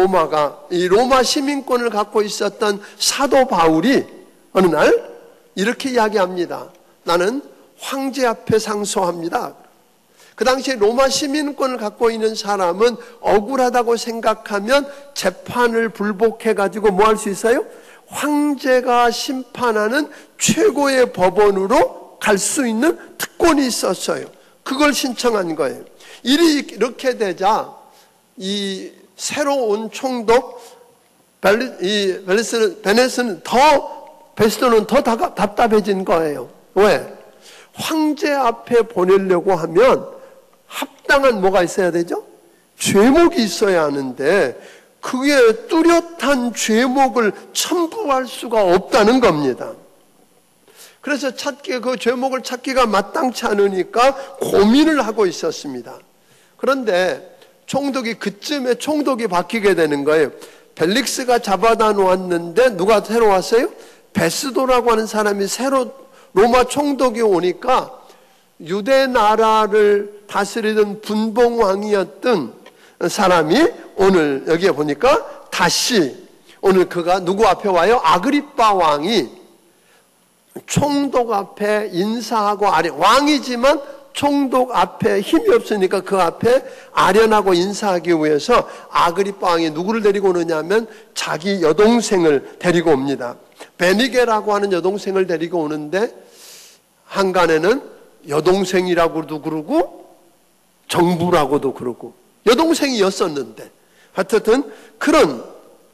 이 로마 시민권을 갖고 있었던 사도 바울이 어느 날 이렇게 이야기합니다. 나는 황제 앞에 상소합니다. 그 당시에 로마 시민권을 갖고 있는 사람은 억울하다고 생각하면 재판을 불복해가지고 뭐 할 수 있어요? 황제가 심판하는 최고의 법원으로 갈 수 있는 특권이 있었어요. 그걸 신청한 거예요. 일이 이렇게 되자 이 새로 온 총독 베네스는 베스도는 더 답답해진 거예요. 왜? 황제 앞에 보내려고 하면 합당한 뭐가 있어야 되죠? 죄목이 있어야 하는데 그게 뚜렷한 죄목을 첨부할 수가 없다는 겁니다. 그래서 그 죄목을 찾기가 마땅치 않으니까 고민을 하고 있었습니다. 그런데 그쯤에 총독이 바뀌게 되는 거예요. 벨릭스가 잡아다 놓았는데 누가 새로 왔어요? 베스도라고 하는 사람이 새로 로마 총독이 오니까 유대 나라를 다스리던 분봉왕이었던 사람이 오늘 여기에 보니까 다시 오늘 그가 누구 앞에 와요? 아그리빠 왕이 총독 앞에 인사하고 왕이지만 총독 앞에 힘이 없으니까 그 앞에 아련하고 인사하기 위해서 아그리빠 왕이 누구를 데리고 오느냐면 자기 여동생을 데리고 옵니다. 베니게라고 하는 여동생을 데리고 오는데 한간에는 여동생이라고도 그러고 정부라고도 그러고 여동생이었었는데 하여튼 그런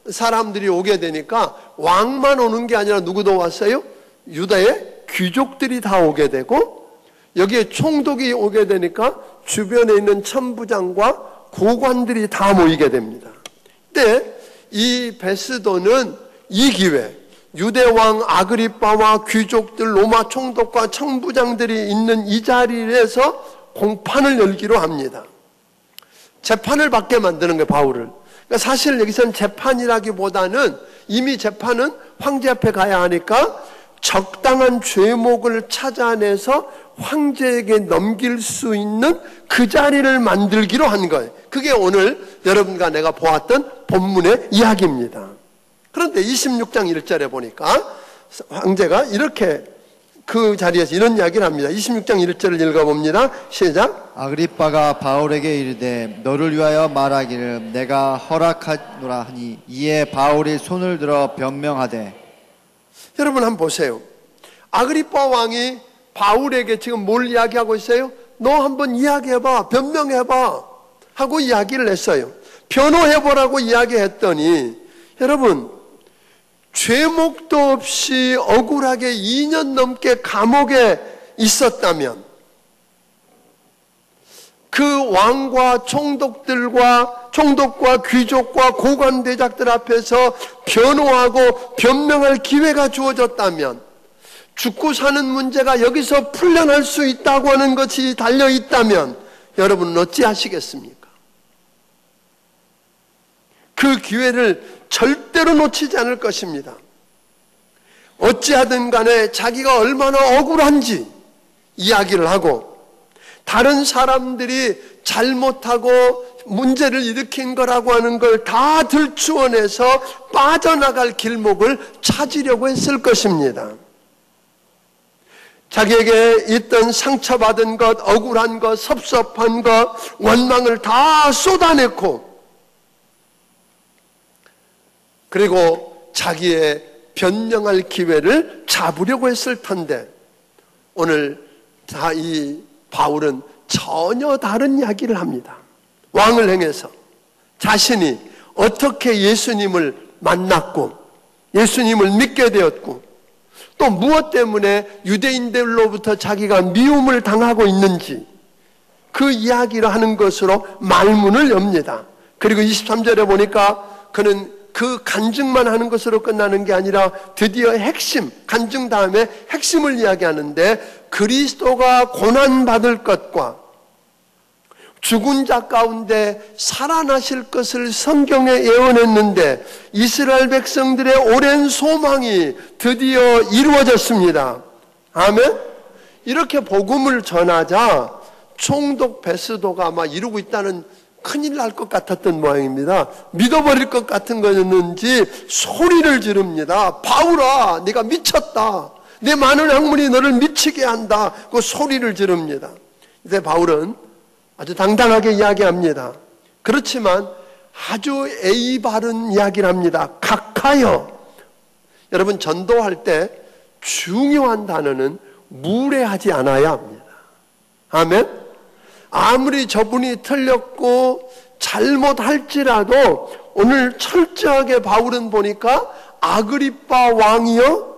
사람들이 오게 되니까 왕만 오는 게 아니라 누구도 왔어요? 유다의 귀족들이 다 오게 되고 여기에 총독이 오게 되니까 주변에 있는 천부장과 고관들이 다 모이게 됩니다. 근데 이 베스도는 이 기회 유대왕 아그리빠와 귀족들 로마 총독과 천부장들이 있는 이 자리에서 공판을 열기로 합니다. 재판을 받게 만드는 거예요, 바울을. 그러니까 사실 여기서는 재판이라기보다는 이미 재판은 황제 앞에 가야 하니까 적당한 죄목을 찾아내서 황제에게 넘길 수 있는 그 자리를 만들기로 한 거예요. 그게 오늘 여러분과 내가 보았던 본문의 이야기입니다. 그런데 26장 1절에 보니까 황제가 이렇게 그 자리에서 이런 이야기를 합니다. 26장 1절을 읽어봅니다. 시작. 아그리빠가 바울에게 이르되 너를 위하여 말하기를 내가 허락하노라 하니 이에 바울이 손을 들어 변명하되. 여러분 한번 보세요. 아그리빠 왕이 바울에게 지금 뭘 이야기하고 있어요? 너 한번 이야기해봐, 변명해봐 하고 이야기를 했어요. 변호해보라고 이야기했더니 여러분, 죄목도 없이 억울하게 2년 넘게 감옥에 있었다면 그 왕과 총독과 귀족과 고관대작들 앞에서 변호하고 변명할 기회가 주어졌다면, 죽고 사는 문제가 여기서 풀려날 수 있다고 하는 것이 달려있다면 여러분은 어찌하시겠습니까? 그 기회를 절대로 놓치지 않을 것입니다. 어찌하든 간에 자기가 얼마나 억울한지 이야기를 하고, 다른 사람들이 잘못하고 문제를 일으킨 거라고 하는 걸 다 들추어내서 빠져나갈 길목을 찾으려고 했을 것입니다. 자기에게 있던 상처받은 것, 억울한 것, 섭섭한 것, 원망을 다 쏟아내고, 그리고 자기의 변명할 기회를 잡으려고 했을 텐데, 오늘 이 바울은 전혀 다른 이야기를 합니다. 왕을 행해서 자신이 어떻게 예수님을 만났고 예수님을 믿게 되었고, 또 무엇 때문에 유대인들로부터 자기가 미움을 당하고 있는지 그 이야기를 하는 것으로 말문을 엽니다. 그리고 23절에 보니까 그는 그 간증만 하는 것으로 끝나는 게 아니라 드디어 핵심, 간증 다음에 핵심을 이야기하는데, 그리스도가 고난받을 것과 죽은 자 가운데 살아나실 것을 성경에 예언했는데 이스라엘 백성들의 오랜 소망이 드디어 이루어졌습니다. 아멘? 이렇게 복음을 전하자 총독 베스도가 아마 이루고 있다는, 큰일 날 것 같았던 모양입니다. 믿어버릴 것 같은 거였는지 소리를 지릅니다. 바울아, 네가 미쳤다. 내 많은 학문이 너를 미치게 한다. 그 소리를 지릅니다. 이제 바울은 아주 당당하게 이야기합니다. 그렇지만 아주 예의 바른 이야기를 합니다. 각하여. 여러분, 전도할 때 중요한 단어는 무례하지 않아야 합니다. 아멘? 아무리 저분이 틀렸고 잘못할지라도 오늘 철저하게 바울은 보니까 아그리빠 왕이요,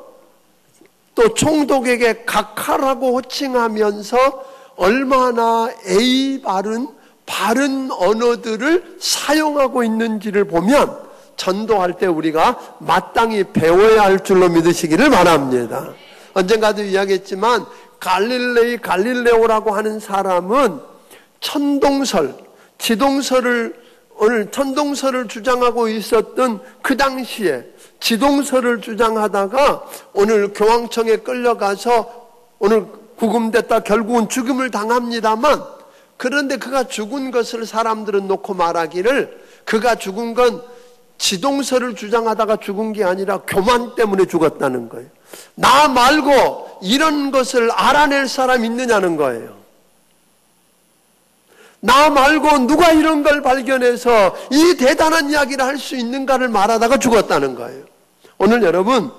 또 총독에게 각하라고 호칭하면서 얼마나 예의 바른 언어들을 사용하고 있는지를 보면 전도할 때 우리가 마땅히 배워야 할 줄로 믿으시기를 바랍니다. 언젠가도 이야기했지만 갈릴레오라고 하는 사람은 오늘 천동설을 주장하고 있었던 그 당시에 지동설을 주장하다가 오늘 교황청에 끌려가서 오늘 구금됐다 결국은 죽음을 당합니다만, 그런데 그가 죽은 것을 사람들은 놓고 말하기를 그가 죽은 건 지동설을 주장하다가 죽은 게 아니라 교만 때문에 죽었다는 거예요. 나 말고 이런 것을 알아낼 사람 있느냐는 거예요. 나 말고 누가 이런 걸 발견해서 이 대단한 이야기를 할 수 있는가를 말하다가 죽었다는 거예요. 오늘 여러분,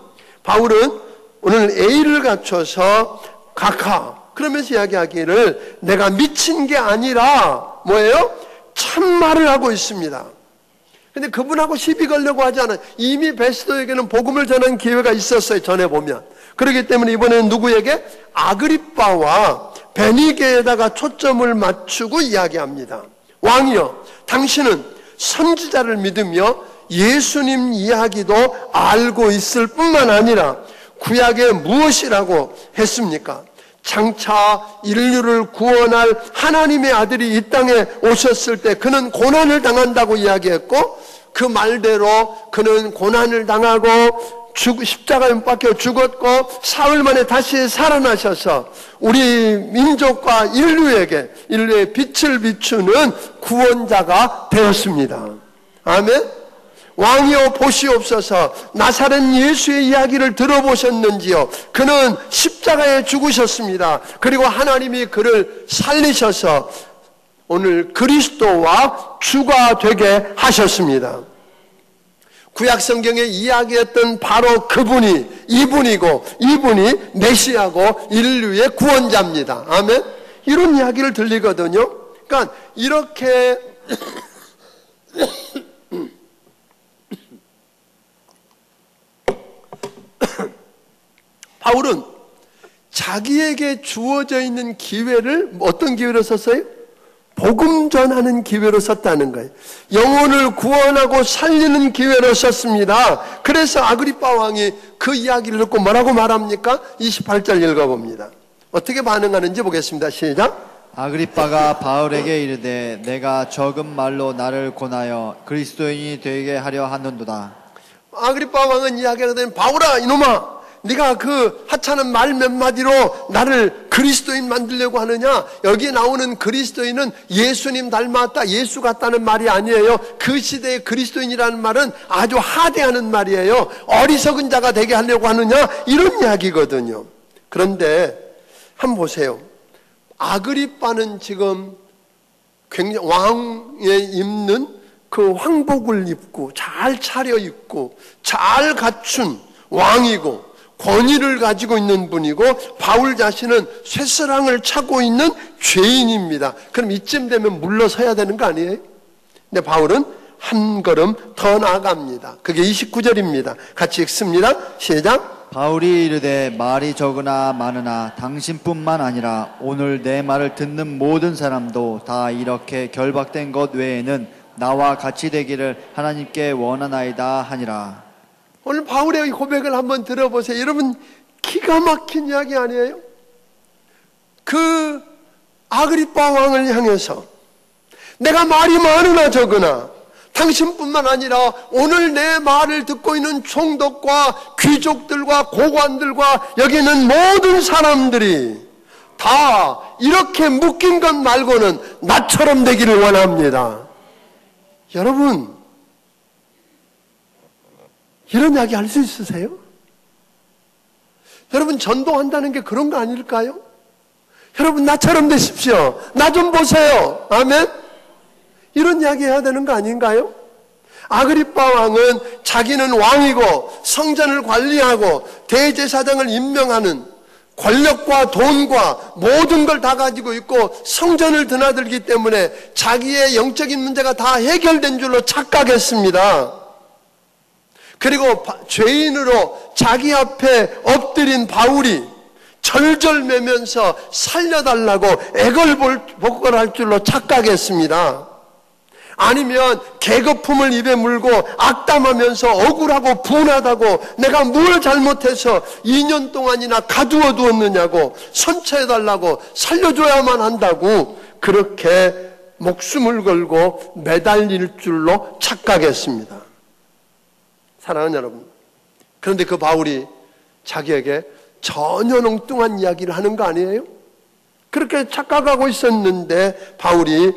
바울은 오늘 예의를 갖춰서 각하, 그러면서 이야기하기를 내가 미친 게 아니라 뭐예요? 참말을 하고 있습니다. 근데 그분하고 시비 걸려고 하지 않아요. 이미 베스도에게는 복음을 전하는 기회가 있었어요. 전해보면. 그렇기 때문에 이번에는 누구에게? 아그리빠와 베니게에다가 초점을 맞추고 이야기합니다. 왕이여, 당신은 선지자를 믿으며 예수님 이야기도 알고 있을 뿐만 아니라 구약에 무엇이라고 했습니까? 장차 인류를 구원할 하나님의 아들이 이 땅에 오셨을 때 그는 고난을 당한다고 이야기했고, 그 말대로 그는 고난을 당하고 십자가에 못 박혀 죽었고 사흘 만에 다시 살아나셔서 우리 민족과 인류의 빛을 비추는 구원자가 되었습니다. 아멘. 왕이여 보시옵소서. 나사렛 예수의 이야기를 들어보셨는지요? 그는 십자가에 죽으셨습니다. 그리고 하나님이 그를 살리셔서 오늘 그리스도와 주가 되게 하셨습니다. 구약 성경에 이야기했던 바로 그분이 이분이고, 이분이 메시아고 인류의 구원자입니다. 아멘. 이런 이야기를 들리거든요. 그러니까 이렇게 바울은 자기에게 주어져 있는 기회를 어떤 기회로 썼어요? 복음 전하는 기회로 썼다는 거예요. 영혼을 구원하고 살리는 기회로 썼습니다. 그래서 아그리빠 왕이 그 이야기를 듣고 뭐라고 말합니까? 28절 읽어봅니다. 어떻게 반응하는지 보겠습니다. 시작. 아그리빠가 바울에게 이르되 내가 적은 말로 나를 권하여 그리스도인이 되게 하려 하는도다. 아그리빠 왕은 이야기하거든. 바울아 이놈아, 네가 그 하찮은 말 몇 마디로 나를 그리스도인 만들려고 하느냐? 여기 나오는 그리스도인은 예수님 닮았다, 예수 같다는 말이 아니에요. 그 시대의 그리스도인이라는 말은 아주 하대하는 말이에요. 어리석은 자가 되게 하려고 하느냐? 이런 이야기거든요. 그런데 한번 보세요. 아그리빠는 지금 굉장히 왕에 입는 그 황복을 입고 잘 차려입고 잘 갖춘 왕이고 권위를 가지고 있는 분이고, 바울 자신은 쇠사랑을 차고 있는 죄인입니다. 그럼 이쯤 되면 물러서야 되는 거 아니에요? 근데 바울은 한 걸음 더 나아갑니다. 그게 29절입니다. 같이 읽습니다. 시작. 바울이 이르되 말이 적으나 많으나 당신뿐만 아니라 오늘 내 말을 듣는 모든 사람도 다 이렇게 결박된 것 외에는 나와 같이 되기를 하나님께 원하나이다 하니라. 오늘 바울의 고백을 한번 들어보세요. 여러분, 기가 막힌 이야기 아니에요? 그 아그리빠 왕을 향해서 내가 말이 많으나 적으나 당신뿐만 아니라 오늘 내 말을 듣고 있는 총독과 귀족들과 고관들과 여기 있는 모든 사람들이 다 이렇게 묶인 것 말고는 나처럼 되기를 원합니다. 여러분, 이런 이야기 할 수 있으세요? 여러분, 전도한다는 게 그런 거 아닐까요? 여러분, 나처럼 되십시오. 나 좀 보세요. 아멘? 이런 이야기 해야 되는 거 아닌가요? 아그리빠 왕은 자기는 왕이고 성전을 관리하고 대제사장을 임명하는 권력과 돈과 모든 걸 다 가지고 있고 성전을 드나들기 때문에 자기의 영적인 문제가 다 해결된 줄로 착각했습니다. 그리고 죄인으로 자기 앞에 엎드린 바울이 절절매면서 살려달라고 애걸복걸할 줄로 착각했습니다. 아니면 계급품을 입에 물고 악담하면서 억울하고 분하다고 내가 뭘 잘못해서 2년 동안이나 가두어 두었느냐고 선처해달라고 살려줘야만 한다고 그렇게 목숨을 걸고 매달릴 줄로 착각했습니다. 사랑하는 여러분, 그런데 그 바울이 자기에게 전혀 엉뚱한 이야기를 하는 거 아니에요? 그렇게 착각하고 있었는데 바울이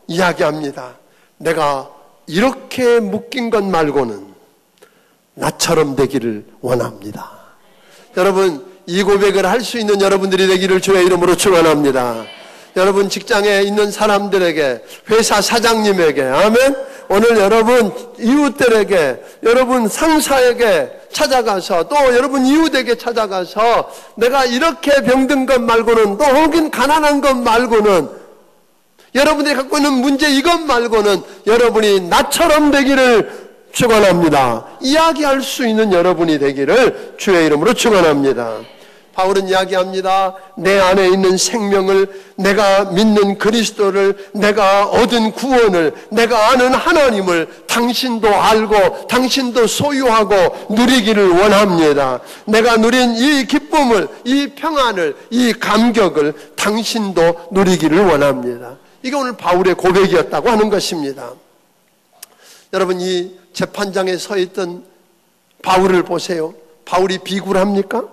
이야기합니다. 내가 이렇게 묶인 것 말고는 나처럼 되기를 원합니다. 여러분, 이 고백을 할 수 있는 여러분들이 되기를 주의 이름으로 축원합니다. 여러분 직장에 있는 사람들에게, 회사 사장님에게, 아멘. 오늘 여러분 이웃들에게, 여러분 상사에게 찾아가서, 또 여러분 이웃에게 찾아가서 내가 이렇게 병든 것 말고는, 또 혹은 가난한 것 말고는, 여러분들이 갖고 있는 문제 이것 말고는 여러분이 나처럼 되기를 축원합니다. 이야기할 수 있는 여러분이 되기를 주의 이름으로 축원합니다. 바울은 이야기합니다. 내 안에 있는 생명을, 내가 믿는 그리스도를, 내가 얻은 구원을, 내가 아는 하나님을 당신도 알고 당신도 소유하고 누리기를 원합니다. 내가 누린 이 기쁨을, 이 평안을, 이 감격을 당신도 누리기를 원합니다. 이게 오늘 바울의 고백이었다고 하는 것입니다. 여러분, 이 재판장에 서 있던 바울을 보세요. 바울이 비굴합니까?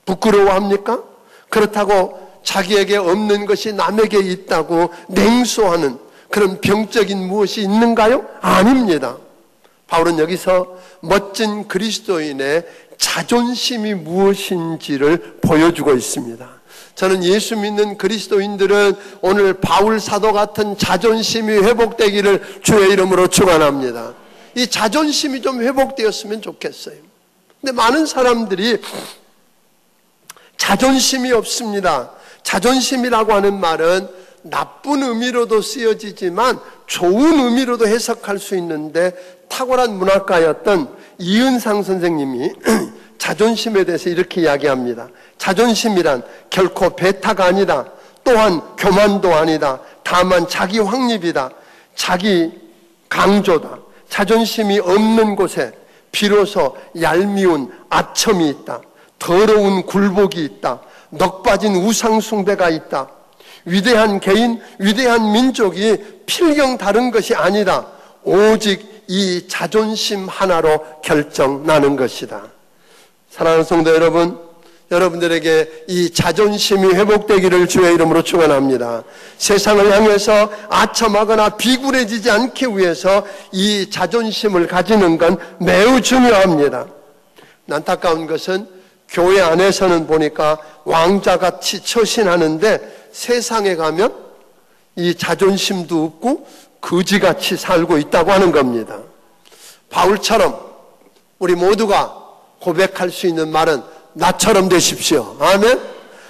부끄러워합니까? 그렇다고 자기에게 없는 것이 남에게 있다고 냉소하는 그런 병적인 무엇이 있는가요? 아닙니다. 바울은 여기서 멋진 그리스도인의 자존심이 무엇인지를 보여주고 있습니다. 저는 예수 믿는 그리스도인들은 오늘 바울 사도 같은 자존심이 회복되기를 주의 이름으로 축원합니다. 이 자존심이 좀 회복되었으면 좋겠어요. 근데 많은 사람들이 자존심이 없습니다. 자존심이라고 하는 말은 나쁜 의미로도 쓰여지지만 좋은 의미로도 해석할 수 있는데, 탁월한 문학가였던 이은상 선생님이 자존심에 대해서 이렇게 이야기합니다. 자존심이란 결코 배타가 아니다. 또한 교만도 아니다. 다만 자기 확립이다. 자기 강조다. 자존심이 없는 곳에 비로소 얄미운 아첨이 있다. 더러운 굴복이 있다. 넋 빠진 우상숭배가 있다. 위대한 개인, 위대한 민족이 필경 다른 것이 아니다. 오직 이 자존심 하나로 결정나는 것이다. 사랑하는 성도 여러분, 여러분들에게 이 자존심이 회복되기를 주의 이름으로 축원합니다. 세상을 향해서 아첨하거나 비굴해지지 않기 위해서 이 자존심을 가지는 건 매우 중요합니다. 안타까운 것은 교회 안에서는 보니까 왕자같이 처신하는데 세상에 가면 이 자존심도 없고 거지같이 살고 있다고 하는 겁니다. 바울처럼 우리 모두가 고백할 수 있는 말은 나처럼 되십시오. 아멘.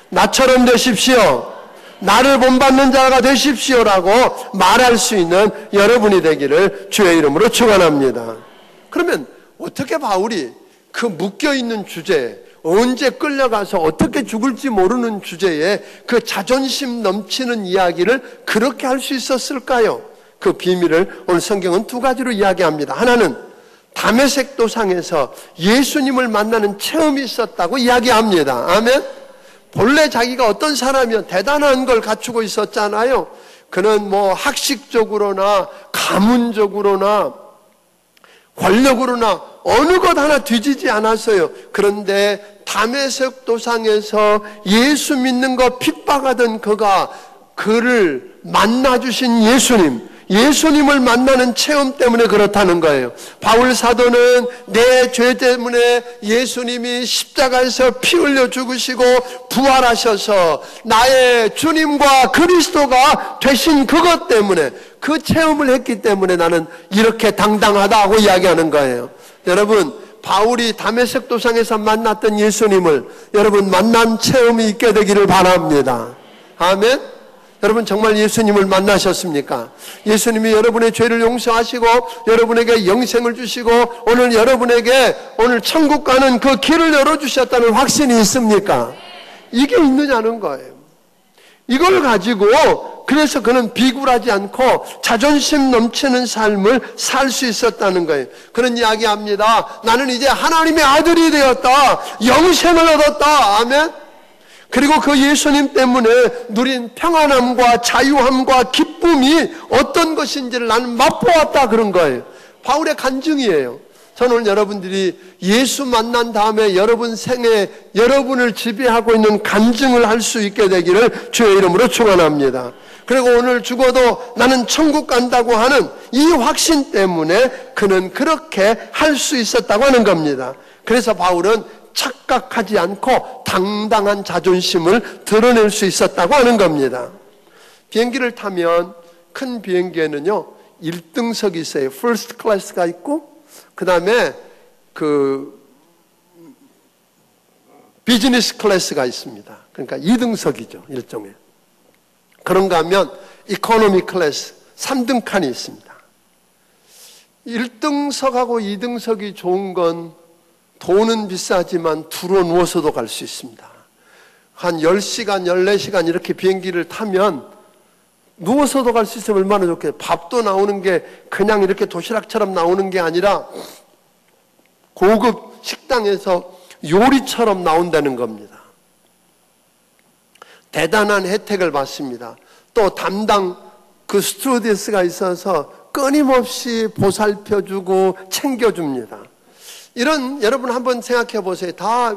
나처럼 되십시오. 나를 본받는 자가 되십시오라고 말할 수 있는 여러분이 되기를 주의 이름으로 축원합니다. 그러면 어떻게 바울이 그 묶여있는 주제에, 언제 끌려가서 어떻게 죽을지 모르는 주제에 그 자존심 넘치는 이야기를 그렇게 할 수 있었을까요? 그 비밀을 오늘 성경은 두 가지로 이야기합니다. 하나는 다메섹 도상에서 예수님을 만나는 체험이 있었다고 이야기합니다. 아멘. 본래 자기가 어떤 사람이면 대단한 걸 갖추고 있었잖아요. 그는 뭐 학식적으로나 가문적으로나 권력으로나 어느 것 하나 뒤지지 않았어요. 그런데 다메섹 도상에서 예수 믿는 거 핍박하던 그가 그를 만나주신 예수님을 만나는 체험 때문에 그렇다는 거예요. 바울 사도는 내 죄 때문에 예수님이 십자가에서 피 흘려 죽으시고 부활하셔서 나의 주님과 그리스도가 되신 그것 때문에, 그 체험을 했기 때문에 나는 이렇게 당당하다고 이야기하는 거예요. 여러분, 바울이 다메섹 도상에서 만났던 예수님을 여러분 만난 체험이 있게 되기를 바랍니다. 아멘. 여러분 정말 예수님을 만나셨습니까? 예수님이 여러분의 죄를 용서하시고 여러분에게 영생을 주시고 오늘 여러분에게 오늘 천국 가는 그 길을 열어주셨다는 확신이 있습니까? 이게 있느냐는 거예요. 이걸 가지고 그래서 그는 비굴하지 않고 자존심 넘치는 삶을 살 수 있었다는 거예요. 그런 이야기합니다. 나는 이제 하나님의 아들이 되었다. 영생을 얻었다. 아멘. 그리고 그 예수님 때문에 누린 평안함과 자유함과 기쁨이 어떤 것인지를 나는 맛보았다, 그런 거예요. 바울의 간증이에요. 저는 오늘 여러분들이 예수 만난 다음에 여러분 생에 여러분을 지배하고 있는 간증을 할 수 있게 되기를 주의 이름으로 축원합니다. 그리고 오늘 죽어도 나는 천국 간다고 하는 이 확신 때문에 그는 그렇게 할 수 있었다고 하는 겁니다. 그래서 바울은 착각하지 않고 당당한 자존심을 드러낼 수 있었다고 하는 겁니다. 비행기를 타면 큰 비행기에는요 1등석이 있어요. 퍼스트 클래스가 있고 그 다음에 비즈니스 클래스가 있습니다. 그러니까 2등석이죠, 일종의. 그런가 하면 이코노미 클래스 3등 칸이 있습니다. 1등석하고 2등석이 좋은 건 돈은 비싸지만 두루 누워서도 갈 수 있습니다. 한 10시간, 14시간 이렇게 비행기를 타면 누워서도 갈 수 있으면 얼마나 좋겠어요. 밥도 나오는 게 그냥 이렇게 도시락처럼 나오는 게 아니라 고급 식당에서 요리처럼 나온다는 겁니다. 대단한 혜택을 받습니다. 또 담당 그 스튜어디스가 있어서 끊임없이 보살펴주고 챙겨줍니다. 이런, 여러분 한번 생각해 보세요. 다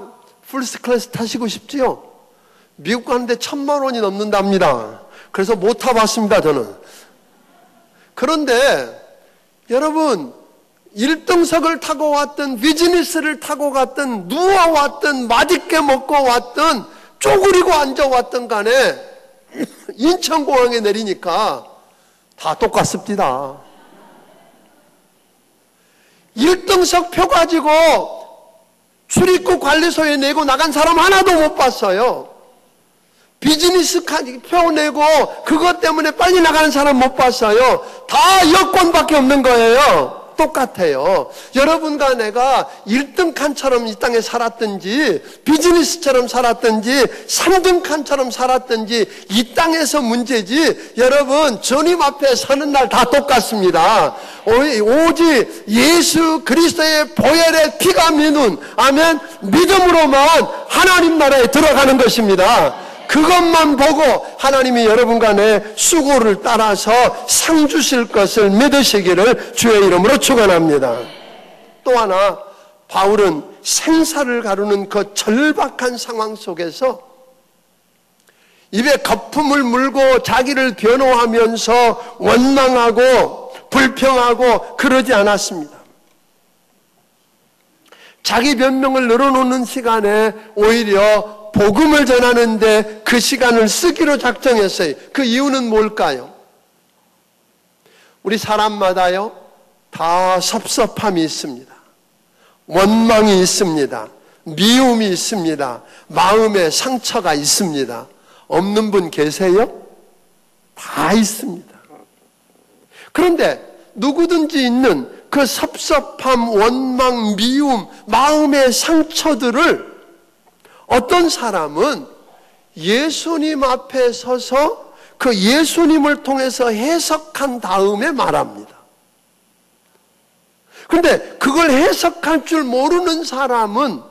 퍼스트 클래스 타시고 싶지요? 미국 가는데 1,000만 원이 넘는답니다. 그래서 못 타봤습니다, 저는. 그런데 여러분 1등석을 타고 왔든 비즈니스를 타고 갔든 누워왔든 맛있게 먹고 왔든 쪼그리고 앉아왔든 간에 인천공항에 내리니까 다 똑같습니다. 1등석 표 가지고 출입국 관리소에 내고 나간 사람 하나도 못 봤어요. 비즈니스 표 내고 그것 때문에 빨리 나가는 사람 못 봤어요. 다 여권밖에 없는 거예요. 똑같아요. 여러분과 내가 1등 칸처럼 이 땅에 살았든지 비즈니스처럼 살았든지 3등 칸처럼 살았든지 이 땅에서 문제지 여러분 주님 앞에 서는 날 다 똑같습니다. 오직 예수 그리스도의 보혈의 피가 미는 아멘 믿음으로만 하나님 나라에 들어가는 것입니다. 그것만 보고 하나님이 여러분과 내 수고를 따라서 상 주실 것을 믿으시기를 주의 이름으로 축원합니다. 또 하나 바울은 생사를 가르는 그 절박한 상황 속에서 입에 거품을 물고 자기를 변호하면서 원망하고 불평하고 그러지 않았습니다. 자기 변명을 늘어놓는 시간에 오히려 복음을 전하는데 그 시간을 쓰기로 작정했어요. 그 이유는 뭘까요? 우리 사람마다요 다 섭섭함이 있습니다. 원망이 있습니다. 미움이 있습니다. 마음에 상처가 있습니다. 없는 분 계세요? 다 있습니다. 그런데 누구든지 있는 그 섭섭함, 원망, 미움, 마음의 상처들을 어떤 사람은 예수님 앞에 서서 그 예수님을 통해서 해석한 다음에 말합니다. 그런데 그걸 해석할 줄 모르는 사람은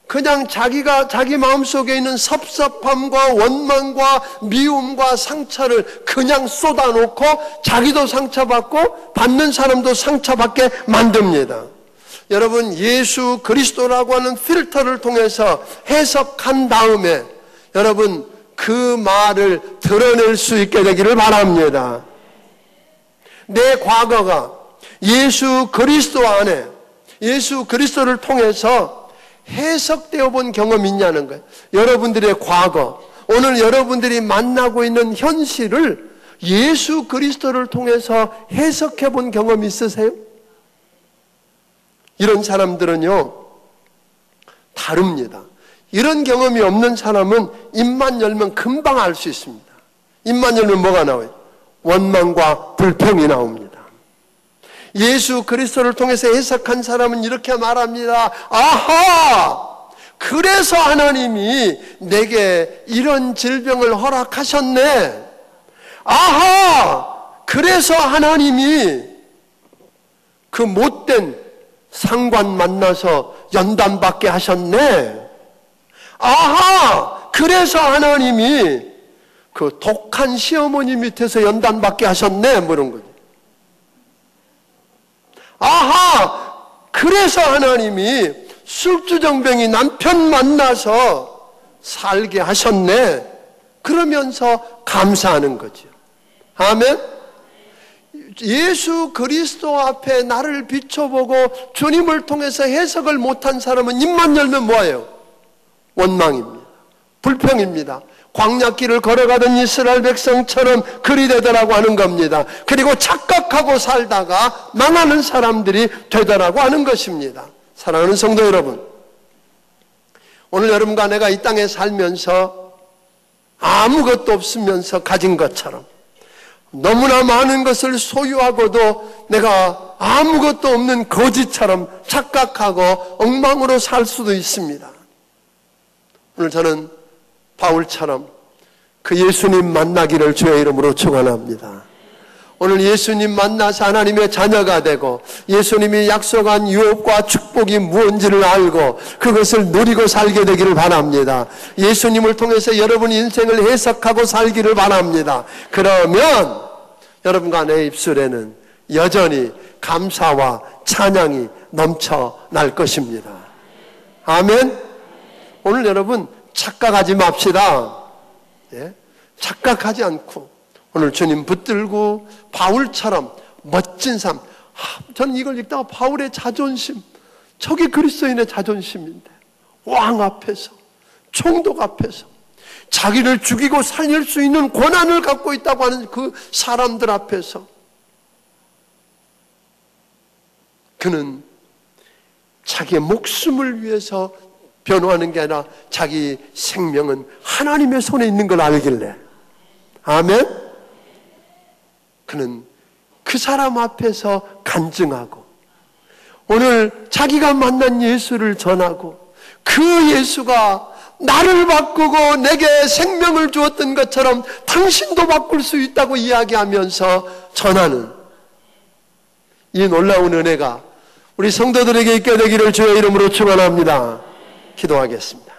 그냥 자기 마음속에 있는 섭섭함과 원망과 미움과 상처를 그냥 쏟아놓고 자기도 상처받고 받는 사람도 상처받게 만듭니다. 여러분 예수 그리스도라고 하는 필터를 통해서 해석한 다음에 여러분 그 말을 드러낼 수 있게 되기를 바랍니다. 내 과거가 예수 그리스도 안에 예수 그리스도를 통해서 해석되어 본 경험이 있냐는 거예요. 여러분들의 과거, 오늘 여러분들이 만나고 있는 현실을 예수 그리스도를 통해서 해석해 본 경험이 있으세요? 이런 사람들은요 다릅니다. 이런 경험이 없는 사람은 입만 열면 금방 알 수 있습니다. 입만 열면 뭐가 나와요? 원망과 불평이 나옵니다. 예수 그리스도를 통해서 해석한 사람은 이렇게 말합니다. 아하! 그래서 하나님이 내게 이런 질병을 허락하셨네. 아하! 그래서 하나님이 그 못된 상관 만나서 연단받게 하셨네. 아하! 그래서 하나님이 그 독한 시어머니 밑에서 연단받게 하셨네. 뭐 이런 거죠. 아하! 그래서 하나님이 술주정뱅이 남편 만나서 살게 하셨네. 그러면서 감사하는 거죠. 아멘? 예수 그리스도 앞에 나를 비춰보고 주님을 통해서 해석을 못한 사람은 입만 열면 뭐예요? 원망입니다. 불평입니다. 광야길을 걸어가던 이스라엘 백성처럼 그리 되더라고 하는 겁니다. 그리고 착각하고 살다가 망하는 사람들이 되더라고 하는 것입니다. 사랑하는 성도 여러분, 오늘 여러분과 내가 이 땅에 살면서 아무것도 없으면서 가진 것처럼 너무나 많은 것을 소유하고도 내가 아무것도 없는 거지처럼 착각하고 엉망으로 살 수도 있습니다. 오늘 저는 바울처럼 그 예수님 만나기를 주의 이름으로 축원합니다. 오늘 예수님 만나서 하나님의 자녀가 되고 예수님이 약속한 유업과 축복이 무엇인지를 알고 그것을 누리고 살게 되기를 바랍니다. 예수님을 통해서 여러분 인생을 해석하고 살기를 바랍니다. 그러면 여러분과 내 입술에는 여전히 감사와 찬양이 넘쳐날 것입니다. 아멘. 오늘 여러분 착각하지 맙시다. 예? 착각하지 않고 오늘 주님 붙들고 바울처럼 멋진 삶, 저는 이걸 읽다가 바울의 자존심, 저게 그리스도인의 자존심인데, 왕 앞에서, 총독 앞에서 자기를 죽이고 살릴 수 있는 권한을 갖고 있다고 하는 그 사람들 앞에서 그는 자기의 목숨을 위해서 변호하는 게 아니라 자기 생명은 하나님의 손에 있는 걸 알길래, 아멘? 그는 그 사람 앞에서 간증하고 오늘 자기가 만난 예수를 전하고 그 예수가 나를 바꾸고 내게 생명을 주었던 것처럼 당신도 바꿀 수 있다고 이야기하면서 전하는 이 놀라운 은혜가 우리 성도들에게 있게 되기를 주의 이름으로 축원합니다. 기도하겠습니다.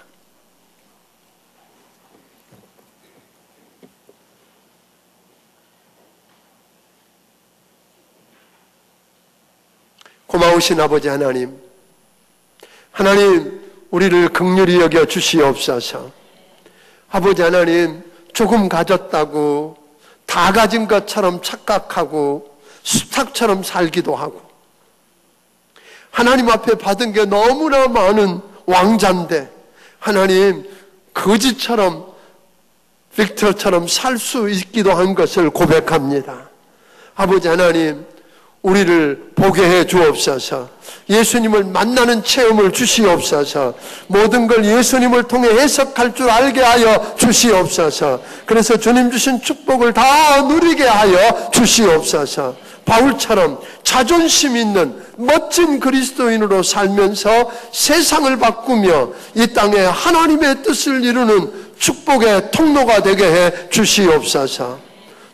고마우신 아버지 하나님, 하나님 우리를 긍휼히 여겨 주시옵소서. 아버지 하나님, 조금 가졌다고 다 가진 것처럼 착각하고 수탉처럼 살기도 하고, 하나님 앞에 받은 게 너무나 많은 왕자인데 하나님 거지처럼 빅터처럼 살 수 있기도 한 것을 고백합니다. 아버지 하나님, 우리를 보게 해 주옵소서. 예수님을 만나는 체험을 주시옵소서. 모든 걸 예수님을 통해 해석할 줄 알게 하여 주시옵소서. 그래서 주님 주신 축복을 다 누리게 하여 주시옵소서. 바울처럼 자존심 있는 멋진 그리스도인으로 살면서 세상을 바꾸며 이 땅에 하나님의 뜻을 이루는 축복의 통로가 되게 해 주시옵소서.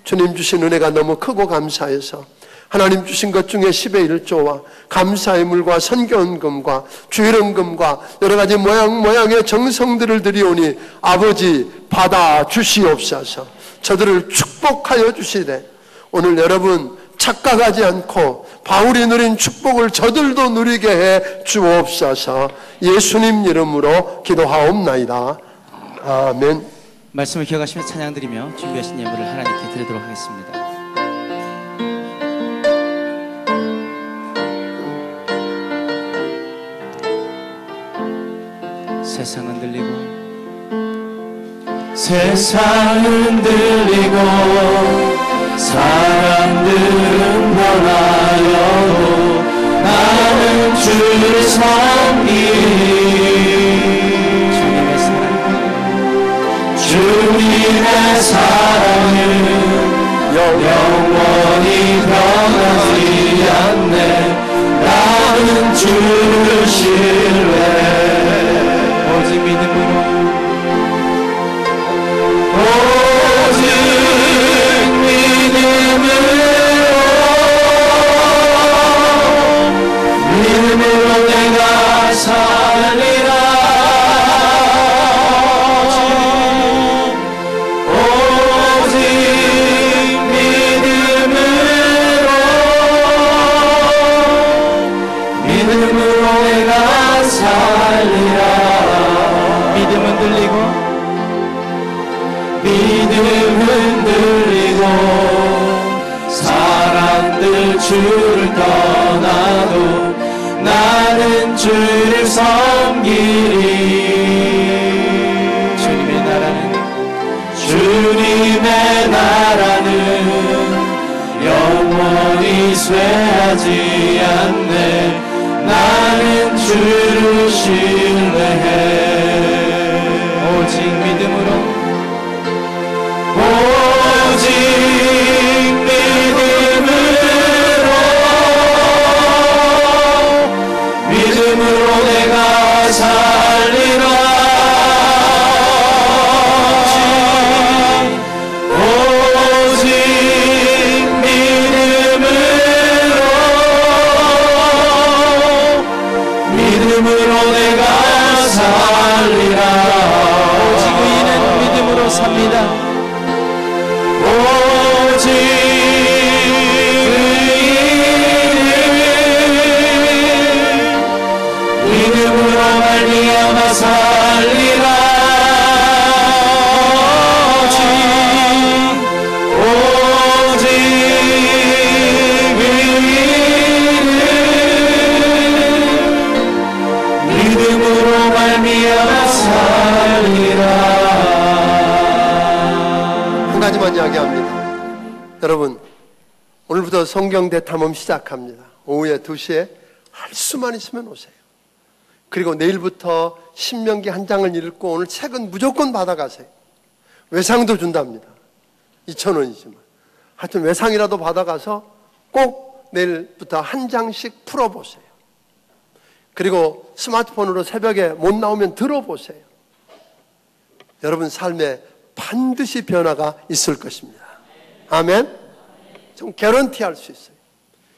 주님 주신 은혜가 너무 크고 감사해서 하나님 주신 것 중에 10의 1조와 감사의 물과 선견금과 주일원금과 여러 가지 모양의 정성들을 드리오니 아버지 받아 주시옵소서. 저들을 축복하여 주시되 오늘 여러분 착각하지 않고 바울이 누린 축복을 저들도 누리게 해 주옵소서. 예수님 이름으로 기도하옵나이다. 아멘. 말씀을 기억하시며 찬양드리며 준비하신 예물을 하나님께 드리도록 하겠습니다. 세상은 들리고 사람들은 변하여도 나는 주를 섬기리. 주님의 사랑은 영원히 변하지 않네. 나는 주를 신뢰. 오직 믿음으로 내가 살리라. 오직 믿음으로 내가 살리라. 믿음은 들리고 사람들 주를 떠나도 나는 주를 섬기리. 주님의 나라는 영원히 쇠하지 않네. 나는 주를 신뢰해. 오직 믿음으로 내가 살리라. 오직 믿음으로 내가 살리라. 오직 의인은 믿음으로 삽니다. 오직 믿음으로 말미암아 살리라. 오직 가지만 이야기합니다. 여러분, 오늘부터 성경 대탐험 시작합니다. 오후에 2시에 할 수만 있으면 오세요. 그리고 내일부터 신명기 한 장을 읽고 오늘 책은 무조건 받아가세요. 외상도 준답니다. 2,000원이지만. 하여튼 외상이라도 받아가서 꼭 내일부터 한 장씩 풀어보세요. 그리고 스마트폰으로 새벽에 못 나오면 들어보세요. 여러분 삶에 반드시 변화가 있을 것입니다. 아멘? 좀 개런티할 수 있어요.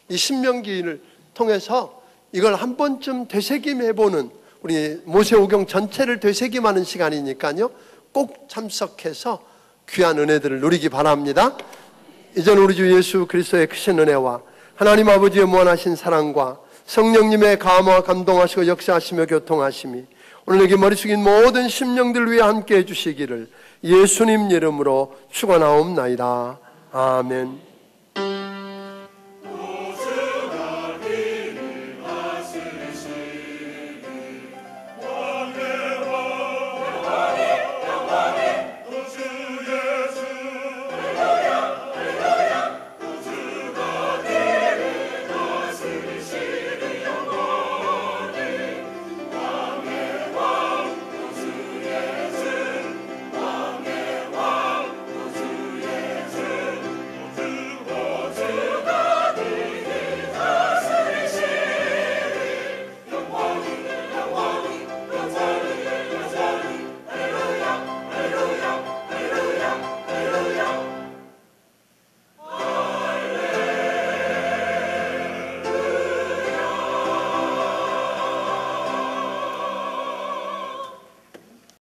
이 신명기를 통해서 이걸 한 번쯤 되새김해보는, 우리 모세오경 전체를 되새김하는 시간이니까요, 꼭 참석해서 귀한 은혜들을 누리기 바랍니다. 이전 우리 주 예수 그리스도의 크신 은혜와 하나님 아버지의 무한하신 사랑과 성령님의 감화 감동하시고 역사하시며 교통하심이 오늘 여기 머리 숙인 모든 심령들 위해 함께 해주시기를 예수님 이름으로 축원하옵나이다. 아멘.